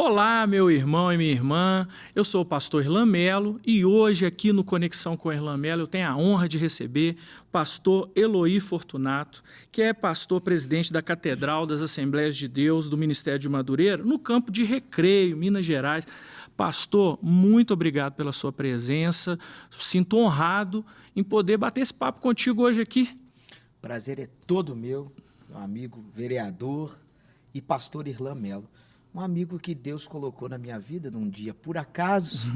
Olá, meu irmão e minha irmã, eu sou o pastor Irlan Melo e hoje aqui no Conexão com Irlan Melo eu tenho a honra de receber o pastor Eloy Fortunato, que é pastor presidente da Catedral das Assembleias de Deus do Ministério de Madureira, no campo de Recreio, Minas Gerais. Pastor, muito obrigado pela sua presença, sinto honrado em poder bater esse papo contigo hoje aqui. Prazer é todo meu amigo vereador e pastor Irlan Melo. Um amigo que Deus colocou na minha vida num dia por acaso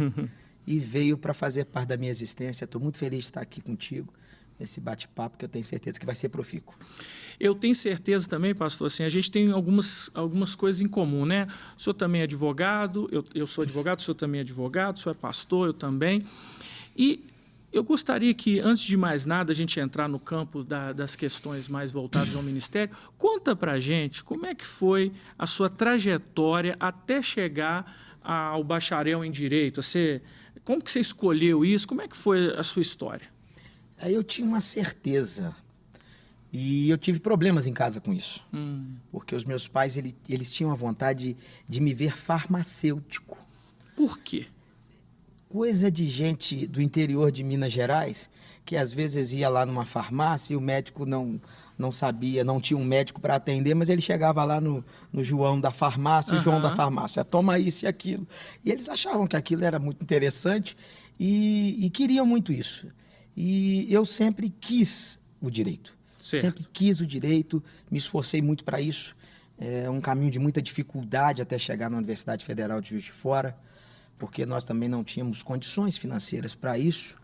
e veio para fazer parte da minha existência. Estou muito feliz de estar aqui contigo, nesse bate-papo que eu tenho certeza que vai ser profícuo. Eu tenho certeza também, pastor, assim, a gente tem algumas coisas em comum, né? O senhor também é advogado, eu sou advogado, o senhor também é advogado, o senhor é pastor, eu também. E eu gostaria que, antes de mais nada, a gente entrar no campo das questões mais voltadas ao ministério. Conta para a gente como é que foi a sua trajetória até chegar ao bacharel em Direito. Como que você escolheu isso? Como é que foi a sua história? Aí eu tinha uma certeza e eu tive problemas em casa com isso. Porque os meus pais eles tinham a vontade de me ver farmacêutico. Por quê? Coisa de gente do interior de Minas Gerais, que às vezes ia lá numa farmácia e o médico não sabia, não tinha um médico para atender, mas ele chegava lá no João da farmácia, o João da farmácia, toma isso e aquilo. E eles achavam que aquilo era muito interessante e queriam muito isso. E eu sempre quis o direito. Certo. Sempre quis o direito, me esforcei muito para isso. É um caminho de muita dificuldade até chegar na Universidade Federal de Juiz de Fora, porque nós também não tínhamos condições financeiras para isso,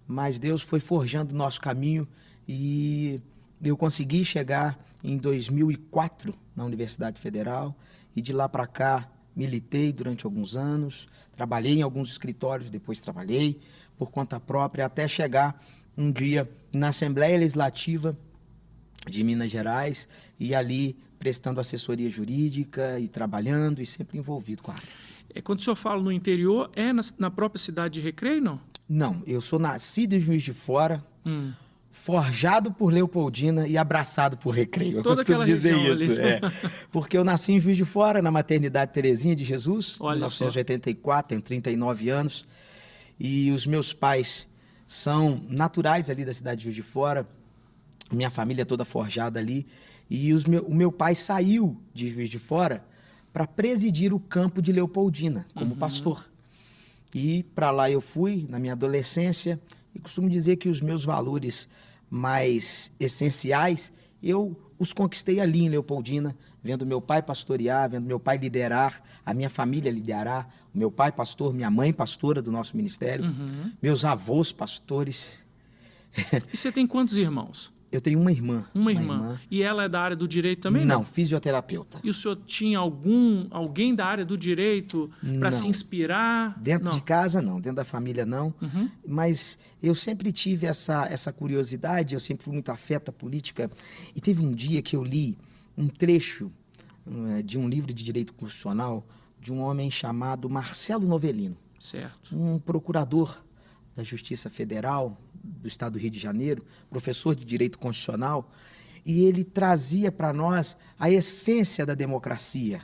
mas Deus foi forjando o nosso caminho e eu consegui chegar em 2004 na Universidade Federal e de lá para cá militei durante alguns anos, trabalhei em alguns escritórios, depois trabalhei por conta própria até chegar um dia na Assembleia Legislativa de Minas Gerais e ali prestando assessoria jurídica e trabalhando e sempre envolvido com a área. Quando o senhor fala no interior, é na própria cidade de Recreio, não? Não, eu sou nascido em Juiz de Fora, forjado por Leopoldina e abraçado por Recreio. Eu costumo dizer isso. Porque eu nasci em Juiz de Fora, na maternidade Terezinha de Jesus, em 1984, tenho 39 anos. E os meus pais são naturais ali da cidade de Juiz de Fora, minha família toda forjada ali. E o meu pai saiu de Juiz de Fora para presidir o campo de Leopoldina, como pastor. E para lá eu fui, na minha adolescência, e costumo dizer que os meus valores mais essenciais, eu os conquistei ali em Leopoldina, vendo meu pai pastorear, vendo meu pai liderar, a minha família liderar, o meu pai pastor, minha mãe pastora do nosso ministério, meus avós pastores. E você tem quantos irmãos? Eu tenho uma irmã. Uma irmã. E ela é da área do direito também? Não, fisioterapeuta. E o senhor tinha alguém da área do direito para se inspirar? Dentro de casa, não. Dentro da família, não. Mas eu sempre tive essa curiosidade, eu sempre fui muito afeto à política. E teve um dia que eu li um trecho de um livro de direito constitucional de um homem chamado Marcelo Novellino. Certo. Um procurador da Justiça Federal do Estado do Rio de Janeiro, professor de Direito Constitucional, e ele trazia para nós a essência da democracia.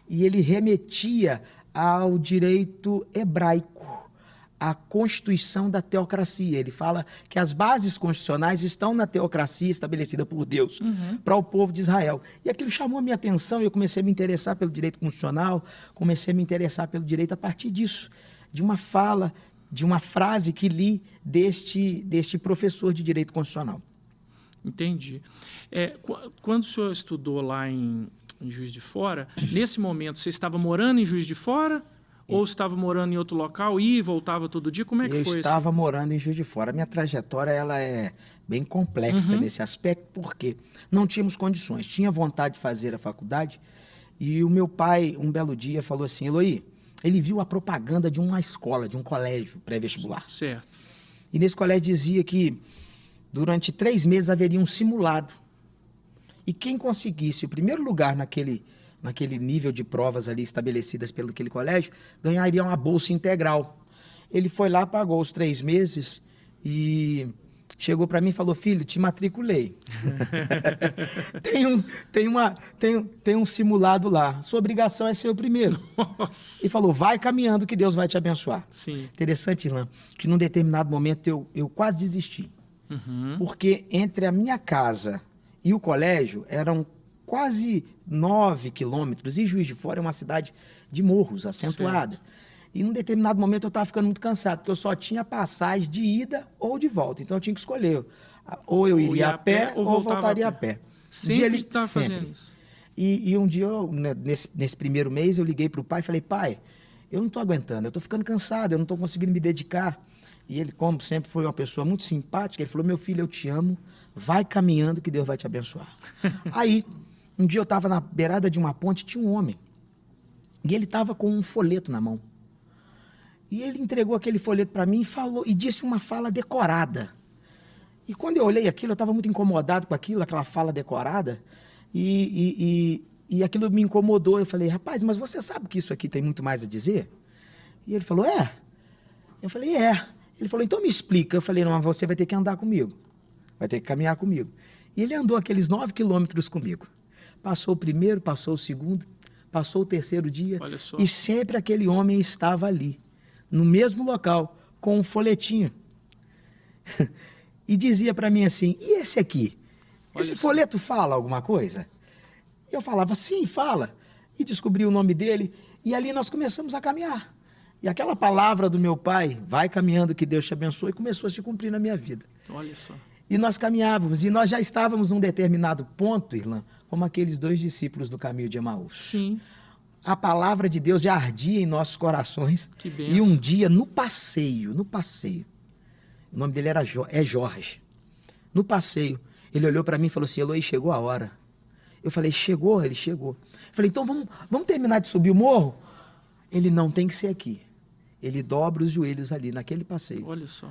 E ele remetia ao direito hebraico, à constituição da teocracia. Ele fala que as bases constitucionais estão na teocracia estabelecida por Deus para o povo de Israel. E aquilo chamou a minha atenção e eu comecei a me interessar pelo direito constitucional, comecei a me interessar pelo direito a partir disso, de uma fala, de uma frase que li deste professor de Direito Constitucional. Entendi. Quando o senhor estudou lá em Juiz de Fora, nesse momento você estava morando em Juiz de Fora ou estava morando em outro local e voltava todo dia? Como é que foi? Eu estava morando em Juiz de Fora. A minha trajetória ela é bem complexa nesse aspecto, porque não tínhamos condições. Tinha vontade de fazer a faculdade e o meu pai, um belo dia, falou assim: Eloy, ele viu a propaganda de uma escola, de um colégio pré-vestibular. Certo. E nesse colégio dizia que durante 3 meses haveria um simulado. E quem conseguisse o primeiro lugar naquele nível de provas ali estabelecidas pelo aquele colégio, ganharia uma bolsa integral. Ele foi lá, pagou os 3 meses e chegou para mim e falou: filho, te matriculei. tem um simulado lá. Sua obrigação é ser o primeiro. Nossa. E falou: vai caminhando que Deus vai te abençoar. Sim. Interessante, Irlan, que num determinado momento eu quase desisti. Porque entre a minha casa e o colégio eram quase 9 quilômetros. E Juiz de Fora é uma cidade de morros, acentuada. Certo. E num determinado momento eu estava ficando muito cansado, porque eu só tinha passagem de ida ou de volta. Então eu tinha que escolher. Ou eu iria a pé ou voltaria a pé. Sempre estava fazendo isso. E um dia, nesse primeiro mês, eu liguei para o pai e falei: pai, eu não estou aguentando, eu estou ficando cansado, eu não estou conseguindo me dedicar. E ele, como sempre, foi uma pessoa muito simpática. Ele falou: meu filho, eu te amo, vai caminhando que Deus vai te abençoar. Aí, um dia eu estava na beirada de uma ponte, tinha um homem. E ele estava com um folheto na mão. E ele entregou aquele folheto para mim e disse uma fala decorada. E quando eu olhei aquilo, eu estava muito incomodado com aquilo, aquela fala decorada. E aquilo me incomodou. Eu falei: rapaz, mas você sabe que isso aqui tem muito mais a dizer? E ele falou: é. Eu falei: é. Ele falou: então me explica. Eu falei: não, mas você vai ter que andar comigo. Vai ter que caminhar comigo. E ele andou aqueles 9 quilômetros comigo. Passou o primeiro, passou o segundo, passou o terceiro dia. Olha só. E sempre aquele homem estava ali, no mesmo local, com um folhetinho. E dizia para mim assim: e esse aqui? Esse folheto fala alguma coisa? Eu falava: sim, fala. E descobri o nome dele. E ali nós começamos a caminhar. E aquela palavra do meu pai: vai caminhando que Deus te abençoe, começou a se cumprir na minha vida. Olha só. E nós caminhávamos. E nós já estávamos num determinado ponto, Irlan, como aqueles 2 discípulos do caminho de Emaús. Sim. A palavra de Deus já ardia em nossos corações. Que bênção. E um dia, no passeio, o nome dele é Jorge. No passeio, ele olhou para mim e falou assim: Eloy, chegou a hora. Eu falei: chegou? Ele chegou. Eu falei: então vamos terminar de subir o morro? Ele: não, tem que ser aqui. Ele dobra os joelhos ali, naquele passeio. Olha só.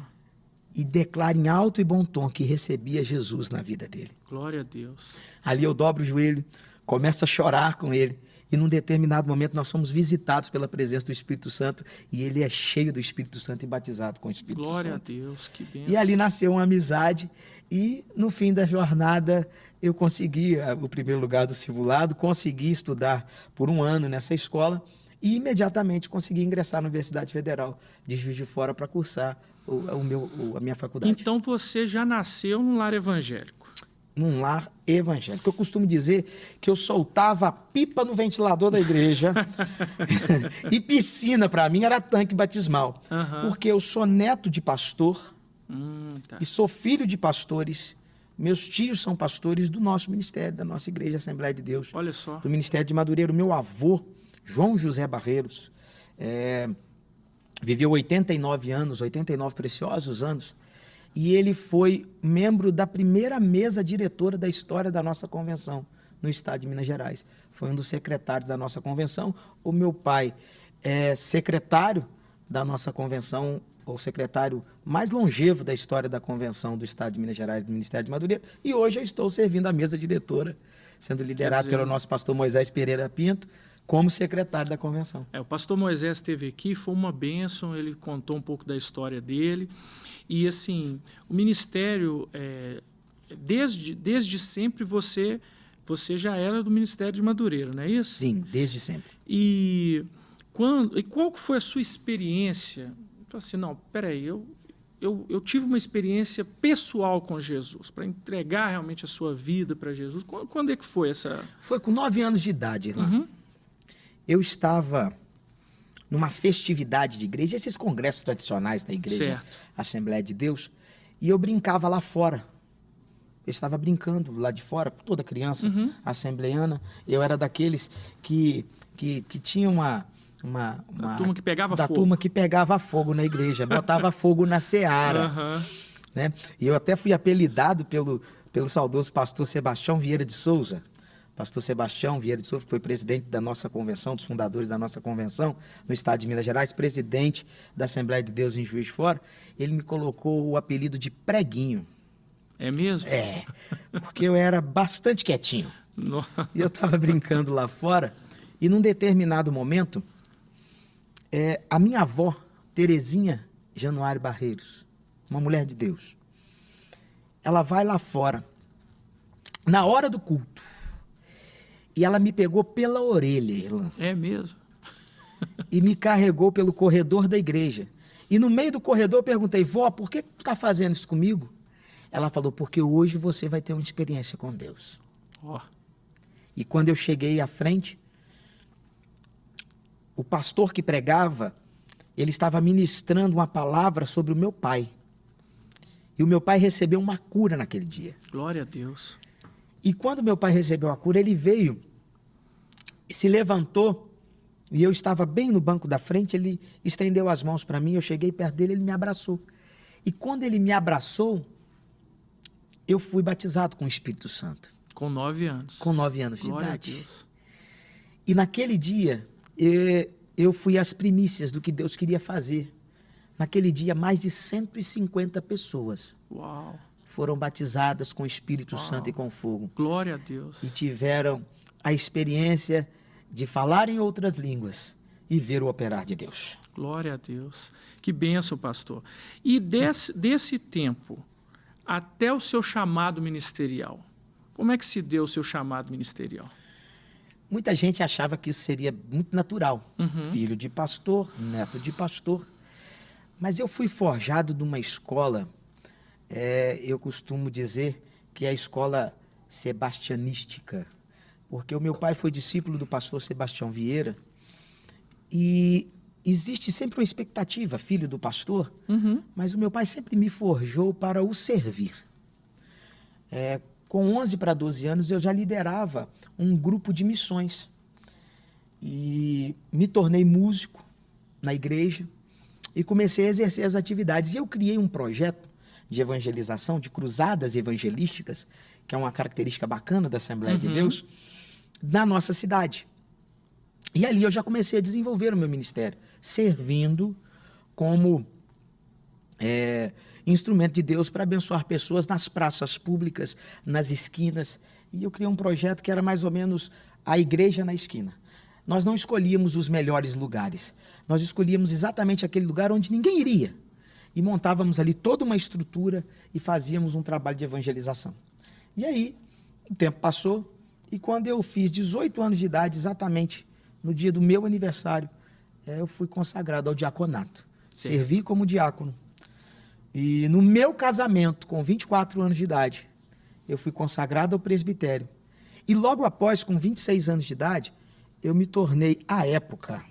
E declara em alto e bom tom que recebia Jesus na vida dele. Glória a Deus. Ali eu dobro o joelho, começo a chorar com ele. E num determinado momento nós somos visitados pela presença do Espírito Santo. E ele é cheio do Espírito Santo e batizado com o Espírito Santo. Glória a Deus, que bênção. E ali nasceu uma amizade. E no fim da jornada eu consegui o primeiro lugar do simulado, consegui estudar por 1 ano nessa escola. E imediatamente consegui ingressar na Universidade Federal de Juiz de Fora para cursar a minha faculdade. Então você já nasceu num lar evangélico? Num lar evangélico. Eu costumo dizer que eu soltava a pipa no ventilador da igreja e piscina, para mim, era tanque batismal. Porque eu sou neto de pastor e sou filho de pastores. Meus tios são pastores do nosso ministério, da nossa igreja Assembleia de Deus. Olha só. Do Ministério de Madureira. O meu avô, João José Barreiros, viveu 89 anos, 89 preciosos anos, e ele foi membro da primeira mesa diretora da história da nossa convenção no estado de Minas Gerais. Foi um dos secretários da nossa convenção. O meu pai é secretário da nossa convenção, o secretário mais longevo da história da convenção do estado de Minas Gerais, do Ministério de Madureira, e hoje eu estou servindo a mesa diretora, sendo liderado pelo nosso pastor Moisés Pereira Pinto, como secretário da convenção. O pastor Moisés esteve aqui, foi uma bênção, ele contou um pouco da história dele. E, assim, o ministério, desde sempre você já era do Ministério de Madureira, não é isso? Sim, desde sempre. E qual foi a sua experiência? Então, assim, não, peraí, eu tive uma experiência pessoal com Jesus, para entregar realmente a sua vida para Jesus. Quando é que foi essa? Foi com 9 anos de idade, Irlan. Eu estava numa festividade de igreja, esses congressos tradicionais da igreja, certo. Assembleia de Deus, e eu brincava lá fora. Eu estava brincando lá de fora, toda criança assembleiana. Eu era daqueles que tinha uma turma que pegava fogo. Turma que pegava fogo na igreja, botava fogo na seara. Né? E eu até fui apelidado pelo saudoso pastor Sebastião Vieira de Souza. Pastor Sebastião Vieira de Souza, que foi presidente da nossa convenção, dos fundadores da nossa convenção, no estado de Minas Gerais, presidente da Assembleia de Deus em Juiz de Fora, ele me colocou o apelido de Preguinho. É mesmo? Porque eu era bastante quietinho. E eu estava brincando lá fora, e num determinado momento, a minha avó, Terezinha Januário Barreiros, uma mulher de Deus, ela vai lá fora, na hora do culto, e ela me pegou pela orelha, Irlan. É mesmo? E me carregou pelo corredor da igreja. E no meio do corredor eu perguntei, vó, por que tu está fazendo isso comigo? Ela falou, porque hoje você vai ter uma experiência com Deus. Oh. E quando eu cheguei à frente, o pastor que pregava, ele estava ministrando uma palavra sobre o meu pai. E o meu pai recebeu uma cura naquele dia. Glória a Deus. E quando meu pai recebeu a cura, ele veio e se levantou. E eu estava bem no banco da frente, ele estendeu as mãos para mim, eu cheguei perto dele, ele me abraçou. E quando ele me abraçou, eu fui batizado com o Espírito Santo. Com 9 anos. Com 9 anos Glória de idade. A Deus. E naquele dia, eu fui às primícias do que Deus queria fazer. Naquele dia, mais de 150 pessoas Uau. foram batizadas com o Espírito Uau. Santo e com fogo. Glória a Deus. E tiveram a experiência de falar em outras línguas e ver o operar de Deus. Glória a Deus. Que bênção, pastor. E desse tempo até o seu chamado ministerial, como é que se deu o seu chamado ministerial? Muita gente achava que isso seria muito natural. Uhum. Filho de pastor, neto de pastor. Mas eu fui forjado numa escola, eu costumo dizer que é a escola sebastianística, porque o meu pai foi discípulo do pastor Sebastião Vieira, e existe sempre uma expectativa, filho do pastor, mas o meu pai sempre me forjou para o servir. Com 11 para 12 anos, eu já liderava um grupo de missões, e me tornei músico na igreja, e comecei a exercer as atividades. E eu criei um projeto de evangelização, de cruzadas evangelísticas, que é uma característica bacana da Assembleia de Deus, na nossa cidade. E ali eu já comecei a desenvolver o meu ministério, servindo como instrumento de Deus para abençoar pessoas nas praças públicas, nas esquinas. E eu criei um projeto que era mais ou menos a igreja na esquina. Nós não escolhíamos os melhores lugares. Nós escolhíamos exatamente aquele lugar onde ninguém iria. E montávamos ali toda uma estrutura e fazíamos um trabalho de evangelização. E aí, o tempo passou, e quando eu fiz 18 anos de idade, exatamente no dia do meu aniversário, eu fui consagrado ao diaconato. Sim. Servi como diácono. E no meu casamento, com 24 anos de idade, eu fui consagrado ao presbitério. E logo após, com 26 anos de idade, eu me tornei, à época,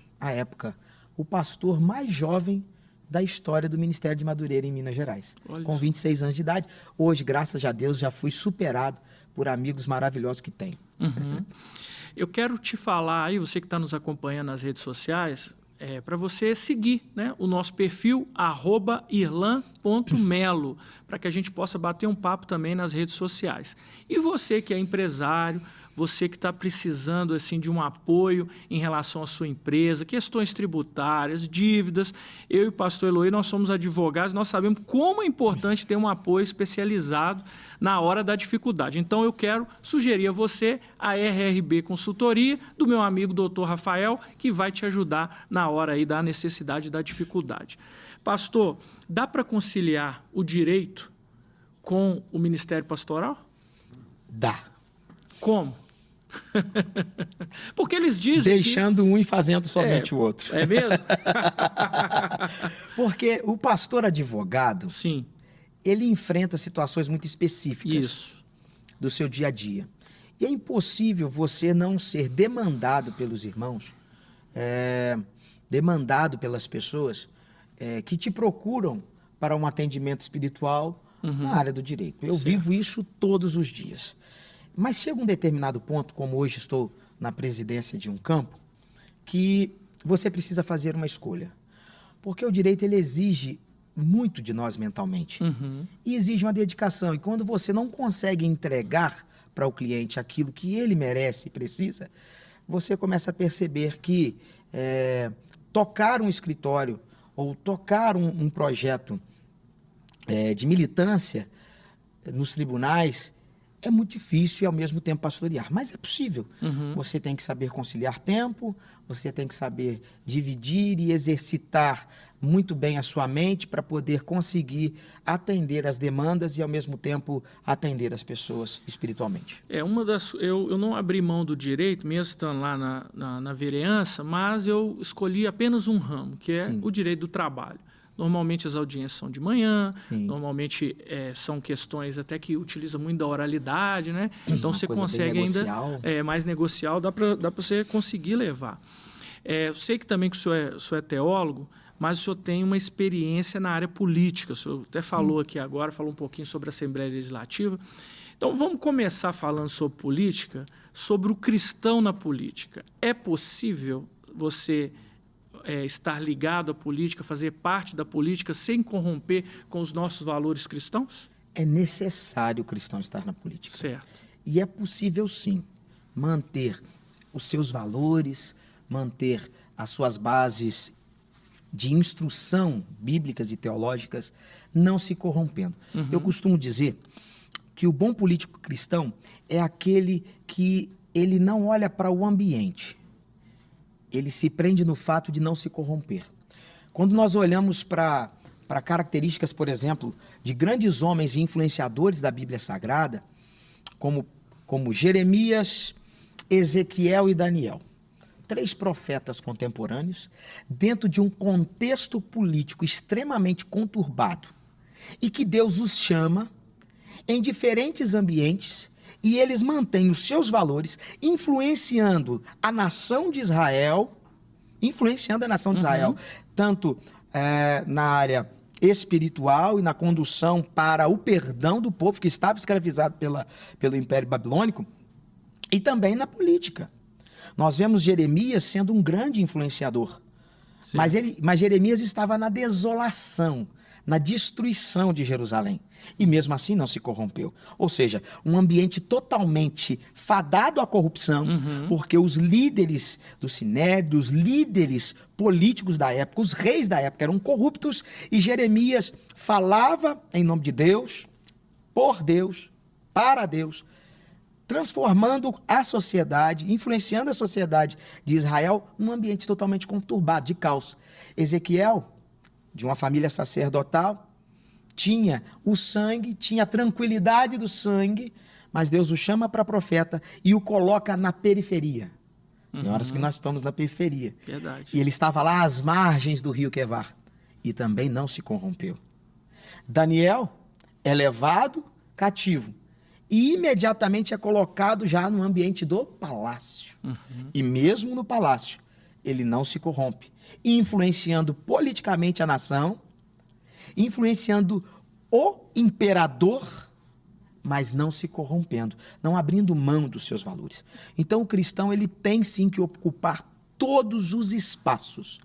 o pastor mais jovem da história do Ministério de Madureira em Minas Gerais. Olha com 26 anos de idade. Hoje, graças a Deus, já fui superado por amigos maravilhosos que tenho. Eu quero te falar aí, você que está nos acompanhando nas redes sociais, para você seguir, né, o nosso perfil @irlan.melo, para que a gente possa bater um papo também nas redes sociais. E você que é empresário, você que está precisando assim, de um apoio em relação à sua empresa, questões tributárias, dívidas. Eu e o pastor Eloy, nós somos advogados, nós sabemos como é importante ter um apoio especializado na hora da dificuldade. Então, eu quero sugerir a você a RRB Consultoria, do meu amigo Dr. Rafael, que vai te ajudar na hora aí da necessidade e da dificuldade. Pastor, dá para conciliar o direito com o ministério pastoral? Dá. Como? Porque eles dizem deixando um e fazendo somente o outro. É mesmo? Porque o pastor advogado, sim, ele enfrenta situações muito específicas do seu dia a dia. E é impossível você não ser demandado pelos irmãos, demandado pelas pessoas que te procuram para um atendimento espiritual na área do direito. Eu vivo isso todos os dias. Mas chega um determinado ponto, como hoje estou na presidência de um campo, que você precisa fazer uma escolha. Porque o direito ele exige muito de nós mentalmente. E exige uma dedicação. E quando você não consegue entregar para o cliente aquilo que ele merece e precisa, você começa a perceber que tocar um escritório ou tocar um projeto de militância nos tribunais É muito difícil e, ao mesmo tempo, pastorear, mas é possível. Você tem que saber conciliar tempo, você tem que saber dividir e exercitar muito bem a sua mente para poder conseguir atender as demandas e, ao mesmo tempo, atender as pessoas espiritualmente. Eu não abri mão do direito, mesmo estando lá na vereança, mas eu escolhi apenas um ramo, que é o direito do trabalho. Normalmente as audiências são de manhã, normalmente são questões até que utilizam muito da oralidade, né? Então você consegue ainda mais negocial, dá para você conseguir levar. Eu sei que também que o senhor é teólogo, mas o senhor tem uma experiência na área política. O senhor até falou aqui agora, falou um pouquinho sobre a Assembleia Legislativa. Então vamos começar falando sobre política, sobre o cristão na política. É possível você estar ligado à política, fazer parte da política sem corromper com os nossos valores cristãos? É necessário o cristão estar na política. Certo. E é possível, sim, manter os seus valores, manter as suas bases de instrução bíblicas e teológicas, não se corrompendo. Eu costumo dizer que o bom político cristão é aquele que ele não olha para o ambiente. Ele se prende no fato de não se corromper. Quando nós olhamos para características, por exemplo, de grandes homens e influenciadores da Bíblia Sagrada, como Jeremias, Ezequiel e Daniel, 3 profetas contemporâneos, dentro de um contexto político extremamente conturbado, e que Deus os chama em diferentes ambientes, e eles mantêm os seus valores, influenciando a nação de Israel, tanto na área espiritual e na condução para o perdão do povo que estava escravizado pelo Império Babilônico, e também na política. Nós vemos Jeremias sendo um grande influenciador, mas Jeremias estava na desolação, na destruição de Jerusalém. E mesmo assim não se corrompeu. Ou seja, um ambiente totalmente fadado à corrupção, porque os líderes do Sinédrio, os líderes políticos da época, os reis da época eram corruptos, e Jeremias falava em nome de Deus, por Deus, para Deus, transformando a sociedade, influenciando a sociedade de Israel num ambiente totalmente conturbado, de caos. Ezequiel, de uma família sacerdotal, tinha o sangue, tinha a tranquilidade do sangue, mas Deus o chama para profeta e o coloca na periferia. Tem horas que nós estamos na periferia. Verdade. E ele estava lá às margens do rio Quevar e também não se corrompeu. Daniel é levado cativo e imediatamente é colocado já no ambiente do palácio. E mesmo no palácio, ele não se corrompe, influenciando politicamente a nação, influenciando o imperador, mas não se corrompendo, não abrindo mão dos seus valores. Então o cristão ele tem sim que ocupar todos os espaços,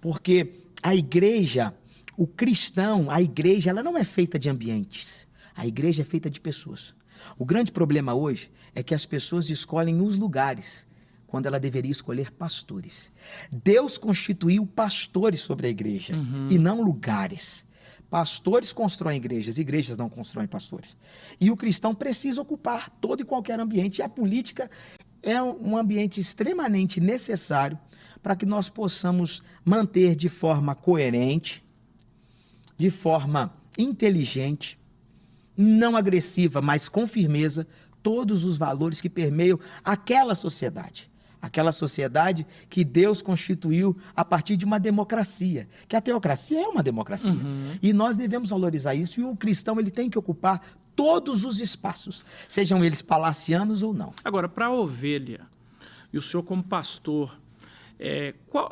porque a igreja, o cristão, a igreja, ela não é feita de ambientes, a igreja é feita de pessoas. O grande problema hoje é que as pessoas escolhem os lugares quando ela deveria escolher pastores. Deus constituiu pastores sobre a igreja e não lugares. Pastores constroem igrejas, igrejas não constroem pastores. E o cristão precisa ocupar todo e qualquer ambiente. E a política é um ambiente extremamente necessário para que nós possamos manter de forma coerente, de forma inteligente, não agressiva, mas com firmeza, todos os valores que permeiam aquela sociedade. Aquela sociedade que Deus constituiu a partir de uma democracia, que a teocracia é uma democracia. E nós devemos valorizar isso, e o cristão ele tem que ocupar todos os espaços, sejam eles palacianos ou não. Agora, para a ovelha, e o senhor como pastor,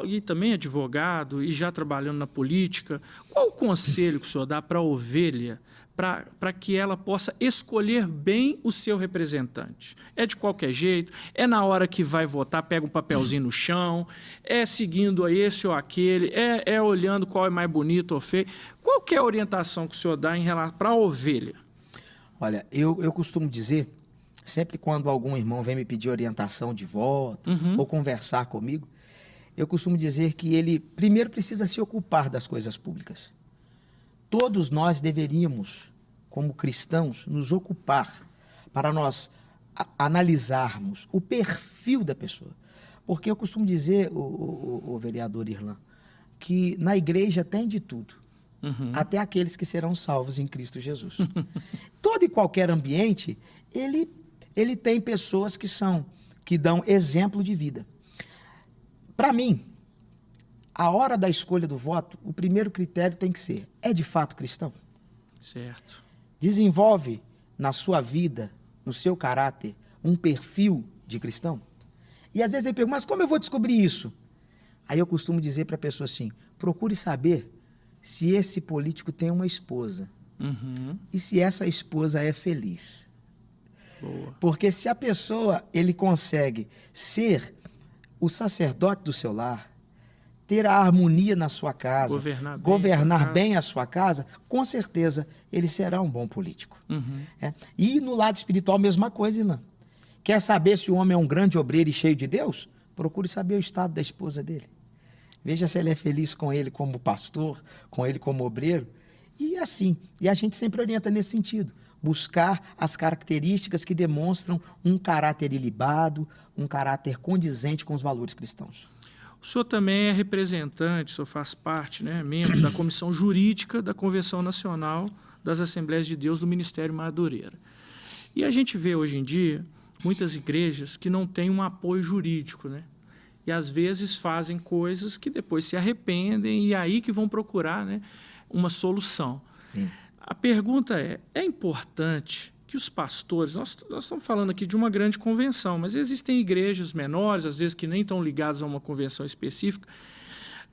e também advogado, e já trabalhando na política, qual o conselho que o senhor dá para a ovelha para que ela possa escolher bem o seu representante? É de qualquer jeito? É na hora que vai votar, pega um papelzinho no chão? É seguindo a esse ou aquele? É olhando qual é mais bonito ou feio? Qual que é a orientação que o senhor dá em relação para a ovelha? Olha, eu costumo dizer, sempre quando algum irmão vem me pedir orientação de voto ou conversar comigo, eu costumo dizer que ele primeiro precisa se ocupar das coisas públicas. Todos nós deveríamos, como cristãos, nos ocupar para nós analisarmos o perfil da pessoa. Porque eu costumo dizer, o vereador Irlan, que na igreja tem de tudo, até aqueles que serão salvos em Cristo Jesus. Todo e qualquer ambiente, ele tem pessoas que dão exemplo de vida. Para mim, a hora da escolha do voto, o primeiro critério tem que ser: é de fato cristão? Certo. Desenvolve na sua vida, no seu caráter, um perfil de cristão? E às vezes eu pergunto: mas como eu vou descobrir isso? Aí eu costumo dizer para a pessoa assim: procure saber se esse político tem uma esposa e se essa esposa é feliz. Boa. Porque se a pessoa, ele consegue ser o sacerdote do seu lar, ter a harmonia na sua casa, governar bem a sua casa, com certeza ele será um bom político. E no lado espiritual, a mesma coisa, Ilan. Quer saber se o homem é um grande obreiro e cheio de Deus? Procure saber o estado da esposa dele. Veja se ele é feliz com ele como pastor, com ele como obreiro. E assim, e a gente sempre orienta nesse sentido. Buscar as características que demonstram um caráter ilibado, um caráter condizente com os valores cristãos. O senhor também é representante, o senhor faz parte, né, membro da Comissão Jurídica da Convenção Nacional das Assembleias de Deus do Ministério Madureira. E a gente vê hoje em dia muitas igrejas que não têm um apoio jurídico, né? E às vezes fazem coisas que depois se arrependem e aí que vão procurar, né, uma solução. Sim. A pergunta é importante que os pastores, nós estamos falando aqui de uma grande convenção, mas existem igrejas menores, às vezes que nem estão ligadas a uma convenção específica.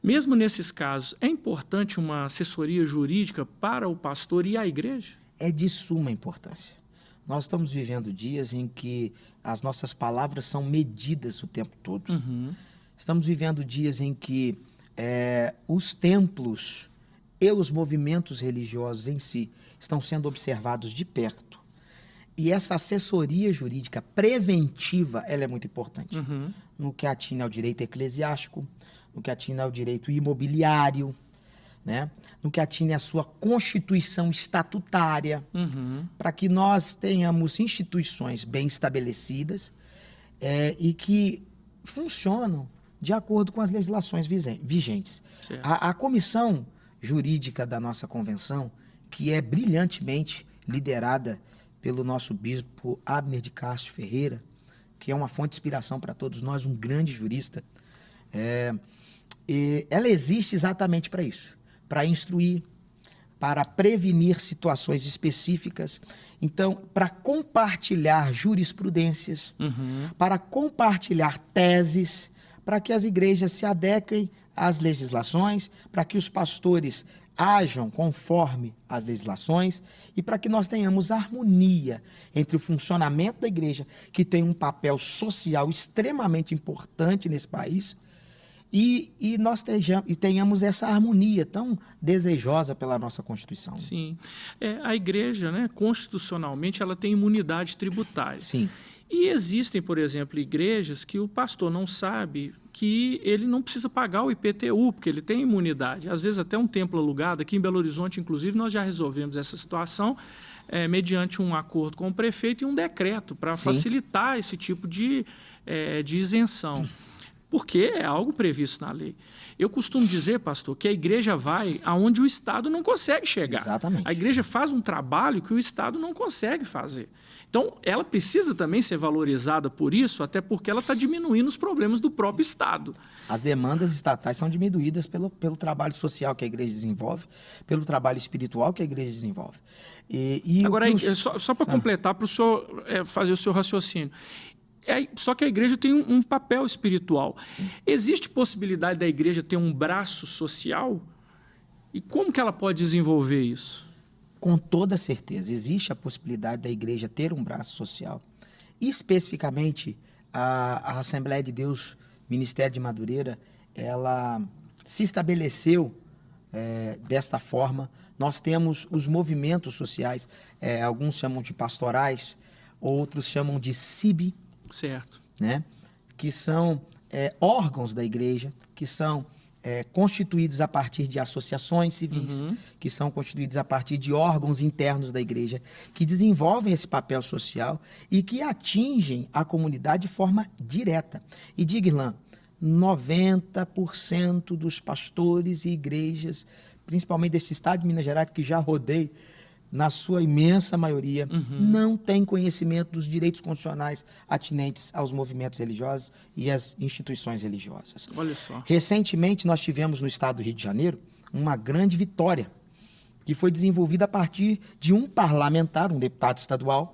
Mesmo nesses casos, é importante uma assessoria jurídica para o pastor e a igreja? É de suma importância. Nós estamos vivendo dias em que as nossas palavras são medidas o tempo todo. Estamos vivendo dias em que os templos e os movimentos religiosos em si estão sendo observados de perto. E essa assessoria jurídica preventiva, ela é muito importante. No que atina ao direito eclesiástico, no que atina ao direito imobiliário, né? No que atina à sua constituição estatutária, para que nós tenhamos instituições bem estabelecidas e que funcionam de acordo com as legislações vigentes. A comissão jurídica da nossa convenção, que é brilhantemente liderada pelo nosso bispo Abner de Castro Ferreira, que é uma fonte de inspiração para todos nós, um grande jurista, ela existe exatamente para isso, para instruir, para prevenir situações específicas, então, para compartilhar jurisprudências, para compartilhar teses, para que as igrejas se adequem às legislações, para que os pastores ajam conforme as legislações e para que nós tenhamos harmonia entre o funcionamento da igreja, que tem um papel social extremamente importante nesse país, e nós tenhamos essa harmonia tão desejosa pela nossa Constituição. Sim. A igreja, né, constitucionalmente, ela tem imunidade tributária. Sim. E existem, por exemplo, igrejas que o pastor não sabe que ele não precisa pagar o IPTU, porque ele tem imunidade. Às vezes até um templo alugado, aqui em Belo Horizonte, inclusive, nós já resolvemos essa situação mediante um acordo com o prefeito e um decreto para facilitar esse tipo de isenção. Porque é algo previsto na lei. Eu costumo dizer, pastor, que a igreja vai aonde o Estado não consegue chegar. Exatamente. A igreja faz um trabalho que o Estado não consegue fazer. Então, ela precisa também ser valorizada por isso, até porque ela está diminuindo os problemas do próprio Estado. As demandas estatais são diminuídas pelo trabalho social que a igreja desenvolve, pelo trabalho espiritual que a igreja desenvolve. Agora, só para completar, para o senhor fazer o seu raciocínio. Só que a igreja tem um papel espiritual. Sim. Existe possibilidade da igreja ter um braço social? E como que ela pode desenvolver isso? Com toda certeza, existe a possibilidade da igreja ter um braço social. E, especificamente, a Assembleia de Deus, Ministério de Madureira, ela se estabeleceu desta forma. Nós temos os movimentos sociais, alguns chamam de pastorais, outros chamam de CIB, certo, né? Que são órgãos da igreja, que são constituídos a partir de associações civis, que são constituídos a partir de órgãos internos da igreja, que desenvolvem esse papel social e que atingem a comunidade de forma direta. E diga, Irlan, 90% dos pastores e igrejas, principalmente desse estado de Minas Gerais, que já rodei, na sua imensa maioria, não tem conhecimento dos direitos constitucionais atinentes aos movimentos religiosos e às instituições religiosas. Olha só. Recentemente, nós tivemos no estado do Rio de Janeiro uma grande vitória, que foi desenvolvida a partir de um parlamentar, um deputado estadual,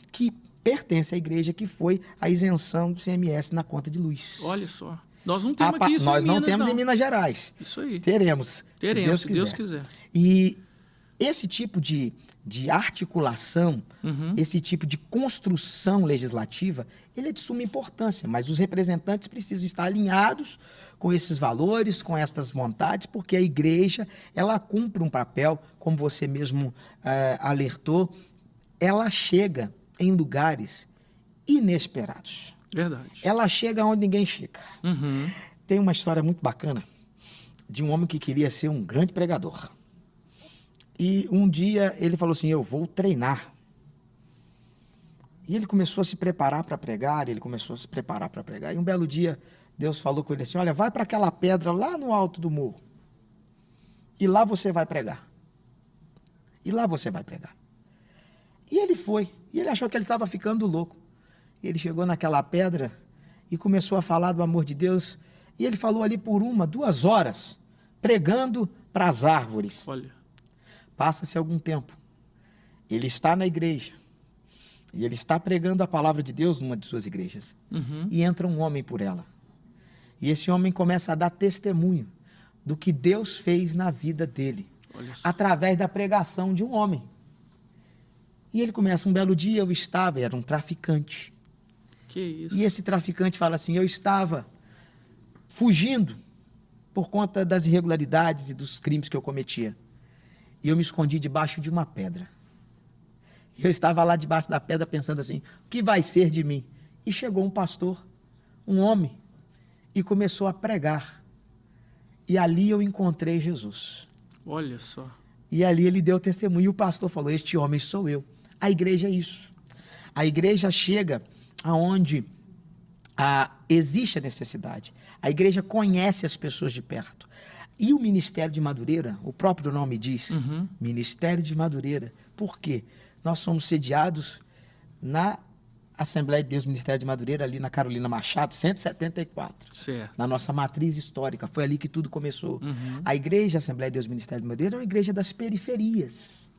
que pertence à igreja, que foi a isenção do CMS na conta de luz. Olha só. Nós não temos aqui isso Nós em não Minas, temos em Minas Gerais. Isso aí. Teremos, se Deus quiser. E esse tipo de articulação, esse tipo de construção legislativa, ele é de suma importância, mas os representantes precisam estar alinhados com esses valores, com estas vontades, porque a igreja, ela cumpre um papel, como você mesmo alertou, ela chega em lugares inesperados. Verdade. Ela chega onde ninguém chega. Tem uma história muito bacana de um homem que queria ser um grande pregador. E um dia ele falou assim, eu vou treinar. E ele começou a se preparar para pregar, E um belo dia, Deus falou com ele assim, olha, vai para aquela pedra lá no alto do morro. E lá você vai pregar. E ele foi. E ele achou que ele estava ficando louco. E ele chegou naquela pedra e começou a falar do amor de Deus. E ele falou ali por 1-2 horas, pregando para as árvores. Olha. Passa-se algum tempo, ele está na igreja, e ele está pregando a palavra de Deus numa de suas igrejas, e entra um homem por ela. E esse homem começa a dar testemunho do que Deus fez na vida dele, através da pregação de um homem. E ele começa, um belo dia era um traficante. Que isso? E esse traficante fala assim, eu estava fugindo por conta das irregularidades e dos crimes que eu cometia. E eu me escondi debaixo de uma pedra. Eu estava lá debaixo da pedra pensando assim, o que vai ser de mim? E chegou um pastor, um homem, e começou a pregar. E ali eu encontrei Jesus. Olha só. E ali ele deu testemunho. E o pastor falou, este homem sou eu. A igreja é isso. A igreja chega aonde existe a necessidade. A igreja conhece as pessoas de perto. E o Ministério de Madureira, o próprio nome diz, Ministério de Madureira. Por quê? Nós somos sediados na Assembleia de Deus do Ministério de Madureira, ali na Carolina Machado, 174. Certo. Na nossa matriz histórica. Foi ali que tudo começou. A igreja Assembleia de Deus do Ministério de Madureira é uma igreja das periferias.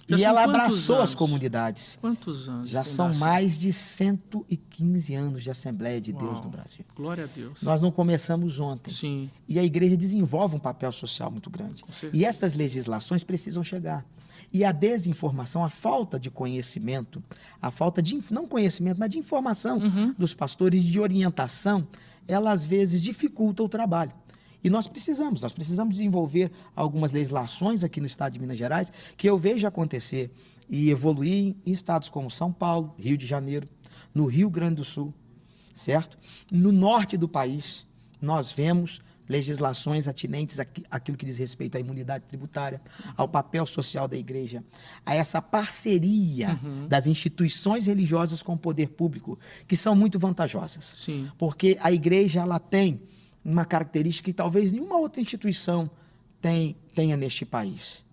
E ela abraçou as comunidades. Quantos anos? Já são mais de 115 anos de Assembleia de Deus no Brasil. Glória a Deus. Nós não começamos ontem. Sim. E a igreja desenvolve um papel social muito grande. E essas legislações precisam chegar. E a desinformação, a falta de conhecimento, a falta de, não conhecimento, mas de informação dos pastores, de orientação, ela às vezes dificulta o trabalho. E nós precisamos desenvolver algumas legislações aqui no estado de Minas Gerais que eu vejo acontecer e evoluir em estados como São Paulo, Rio de Janeiro, no Rio Grande do Sul, certo? No norte do país, nós vemos legislações atinentes àquilo que diz respeito à imunidade tributária, ao papel social da igreja, a essa parceria das instituições religiosas com o poder público, que são muito vantajosas. Sim. Porque a igreja ela tem uma característica que talvez nenhuma outra instituição tenha neste país.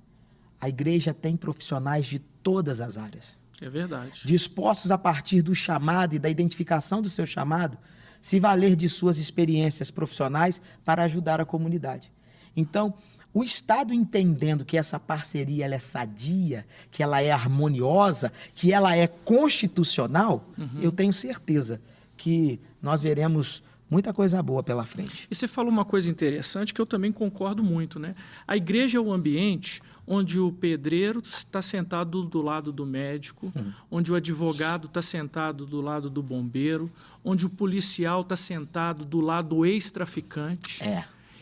A igreja tem profissionais de todas as áreas. É verdade. Dispostos a partir do chamado e da identificação do seu chamado, se valer de suas experiências profissionais para ajudar a comunidade. Então, o Estado entendendo que essa parceria ela é sadia, que ela é harmoniosa, que ela é constitucional, eu tenho certeza que nós veremos muita coisa boa pela frente. E você falou uma coisa interessante que eu também concordo muito, né? A igreja é o ambiente onde o pedreiro está sentado do lado do médico, onde o advogado está sentado do lado do bombeiro, onde o policial está sentado do lado do ex-traficante.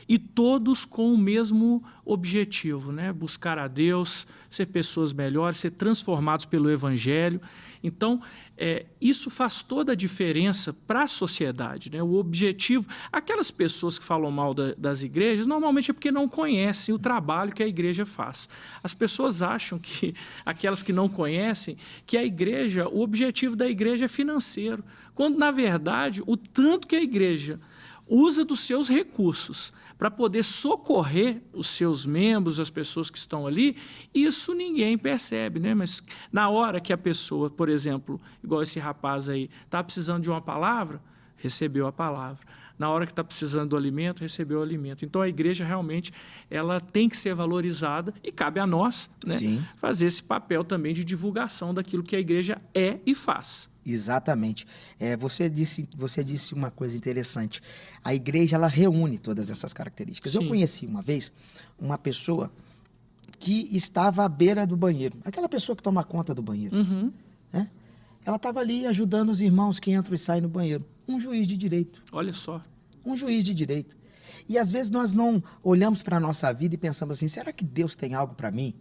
e todos com o mesmo objetivo, né? Buscar a Deus, ser pessoas melhores, ser transformados pelo Evangelho. Então, isso faz toda a diferença para a sociedade, né? O objetivo... Aquelas pessoas que falam mal das igrejas, normalmente é porque não conhecem o trabalho que a igreja faz. As pessoas acham que, aquelas que não conhecem, que a igreja, o objetivo da igreja é financeiro, quando, na verdade, o tanto que a igreja usa dos seus recursos para poder socorrer os seus membros, as pessoas que estão ali, isso ninguém percebe, né? Mas na hora que a pessoa, por exemplo, igual esse rapaz aí, está precisando de uma palavra, recebeu a palavra. Na hora que está precisando do alimento, recebeu o alimento. Então, a igreja realmente ela tem que ser valorizada e cabe a nós, né, fazer esse papel também de divulgação daquilo que a igreja é e faz. Exatamente. Você disse uma coisa interessante. A igreja ela reúne todas essas características. Sim. Eu conheci uma vez uma pessoa que estava à beira do banheiro. Aquela pessoa que toma conta do banheiro. Uhum. Né? Ela estava ali ajudando os irmãos que entram e saem no banheiro. Um juiz de direito. Olha só. Um juiz de direito. E às vezes nós não olhamos para a nossa vida e pensamos assim, será que Deus tem algo para mim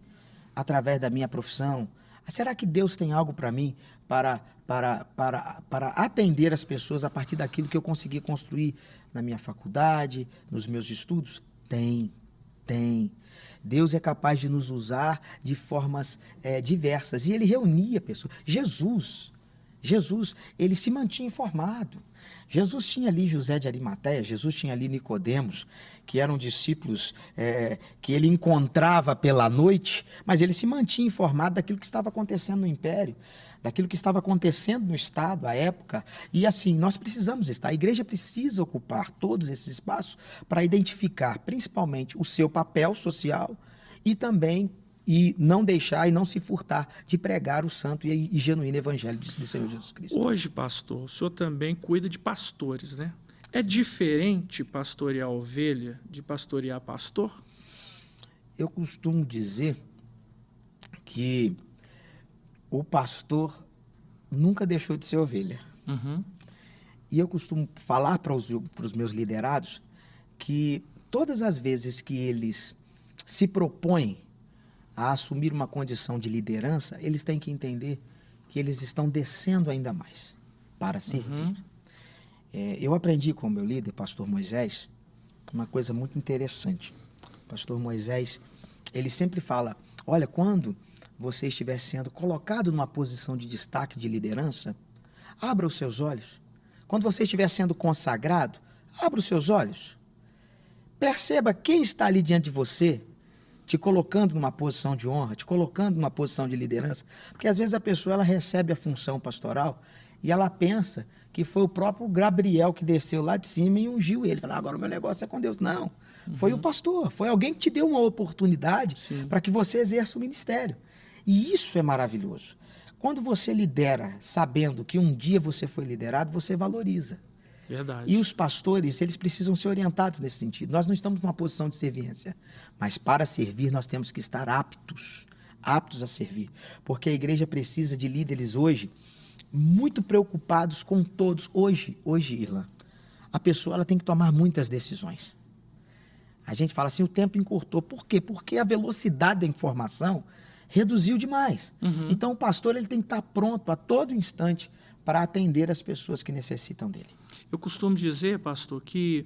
através da minha profissão? Será que Deus tem algo para mim para atender as pessoas a partir daquilo que eu consegui construir na minha faculdade, nos meus estudos? Tem. Deus é capaz de nos usar de formas diversas. E ele reunia pessoas. Jesus, ele se mantinha informado. Jesus tinha ali José de Arimateia, Jesus tinha ali Nicodemos, que eram discípulos que ele encontrava pela noite, mas ele se mantinha informado daquilo que estava acontecendo no império, daquilo que estava acontecendo no Estado, à época. E assim, nós precisamos estar, a igreja precisa ocupar todos esses espaços para identificar, principalmente, o seu papel social e não deixar e não se furtar de pregar o santo e genuíno evangelho do Senhor Jesus Cristo. Hoje, pastor, o senhor também cuida de pastores, né? É diferente pastorear ovelha de pastorear pastor? Eu costumo dizer que o pastor nunca deixou de ser ovelha. Uhum. E eu costumo falar para os meus liderados que todas as vezes que eles se propõem a assumir uma condição de liderança, eles têm que entender que eles estão descendo ainda mais para servir. Uhum. Eu aprendi com o meu líder, pastor Moisés, uma coisa muito interessante. Pastor Moisés, ele sempre fala, olha, quando você estiver sendo colocado numa posição de destaque, de liderança, abra os seus olhos. Quando você estiver sendo consagrado, abra os seus olhos. Perceba quem está ali diante de você, te colocando numa posição de honra, te colocando numa posição de liderança. Porque às vezes a pessoa ela recebe a função pastoral e ela pensa que foi o próprio Gabriel que desceu lá de cima e ungiu ele. Fala, agora o meu negócio é com Deus. Não, foi o pastor, foi alguém que te deu uma oportunidade para que você exerça o ministério. E isso é maravilhoso. Quando você lidera sabendo que um dia você foi liderado, você valoriza. Verdade. E os pastores, eles precisam ser orientados nesse sentido. Nós não estamos numa posição de servência, mas para servir nós temos que estar aptos a servir. Porque a igreja precisa de líderes hoje muito preocupados com todos. Hoje, Irlan, a pessoa ela tem que tomar muitas decisões. A gente fala assim, o tempo encurtou. Por quê? Porque a velocidade da informação reduziu demais. Uhum. Então o pastor ele tem que estar pronto a todo instante para atender as pessoas que necessitam dele. Eu costumo dizer, pastor, que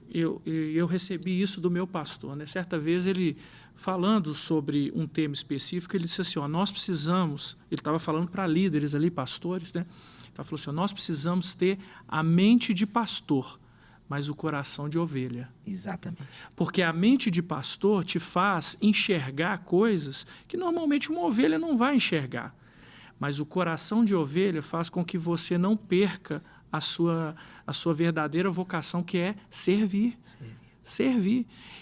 eu recebi isso do meu pastor, né? Certa vez ele, falando sobre um tema específico, ele disse assim, nós precisamos, ele estava falando para líderes ali, pastores, né? Ele falou assim, nós precisamos ter a mente de pastor, mas o coração de ovelha. Exatamente. Porque a mente de pastor te faz enxergar coisas que normalmente uma ovelha não vai enxergar. Mas o coração de ovelha faz com que você não perca a sua verdadeira vocação, que é servir.